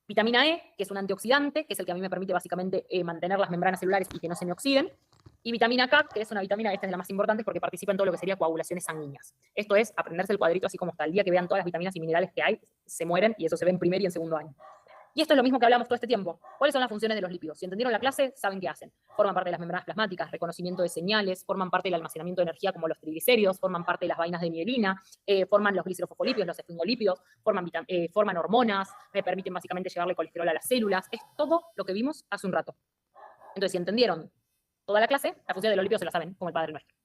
Vitamina E, que es un antioxidante, que es el que a mí me permite básicamente mantener las membranas celulares y que no se me oxiden. Y vitamina K, que es una vitamina, esta es la más importante porque participa en todo lo que sería coagulaciones sanguíneas. Esto es aprenderse el cuadrito así como está. El día que vean todas las vitaminas y minerales que hay, se mueren, y eso se ve en primer y en segundo año. Y esto es lo mismo que hablamos todo este tiempo. ¿Cuáles son las funciones de los lípidos? Si entendieron la clase, saben qué hacen. Forman parte de las membranas plasmáticas, reconocimiento de señales, forman parte del almacenamiento de energía como los triglicéridos, forman parte de las vainas de mielina, forman los glicerofosfolípidos, los esfingolípidos, forman hormonas, me permiten básicamente llevarle colesterol a las células. Es todo lo que vimos hace un rato. Entonces, si entendieron toda la clase, la función de los lípidos se la saben, como el Padre Nuestro.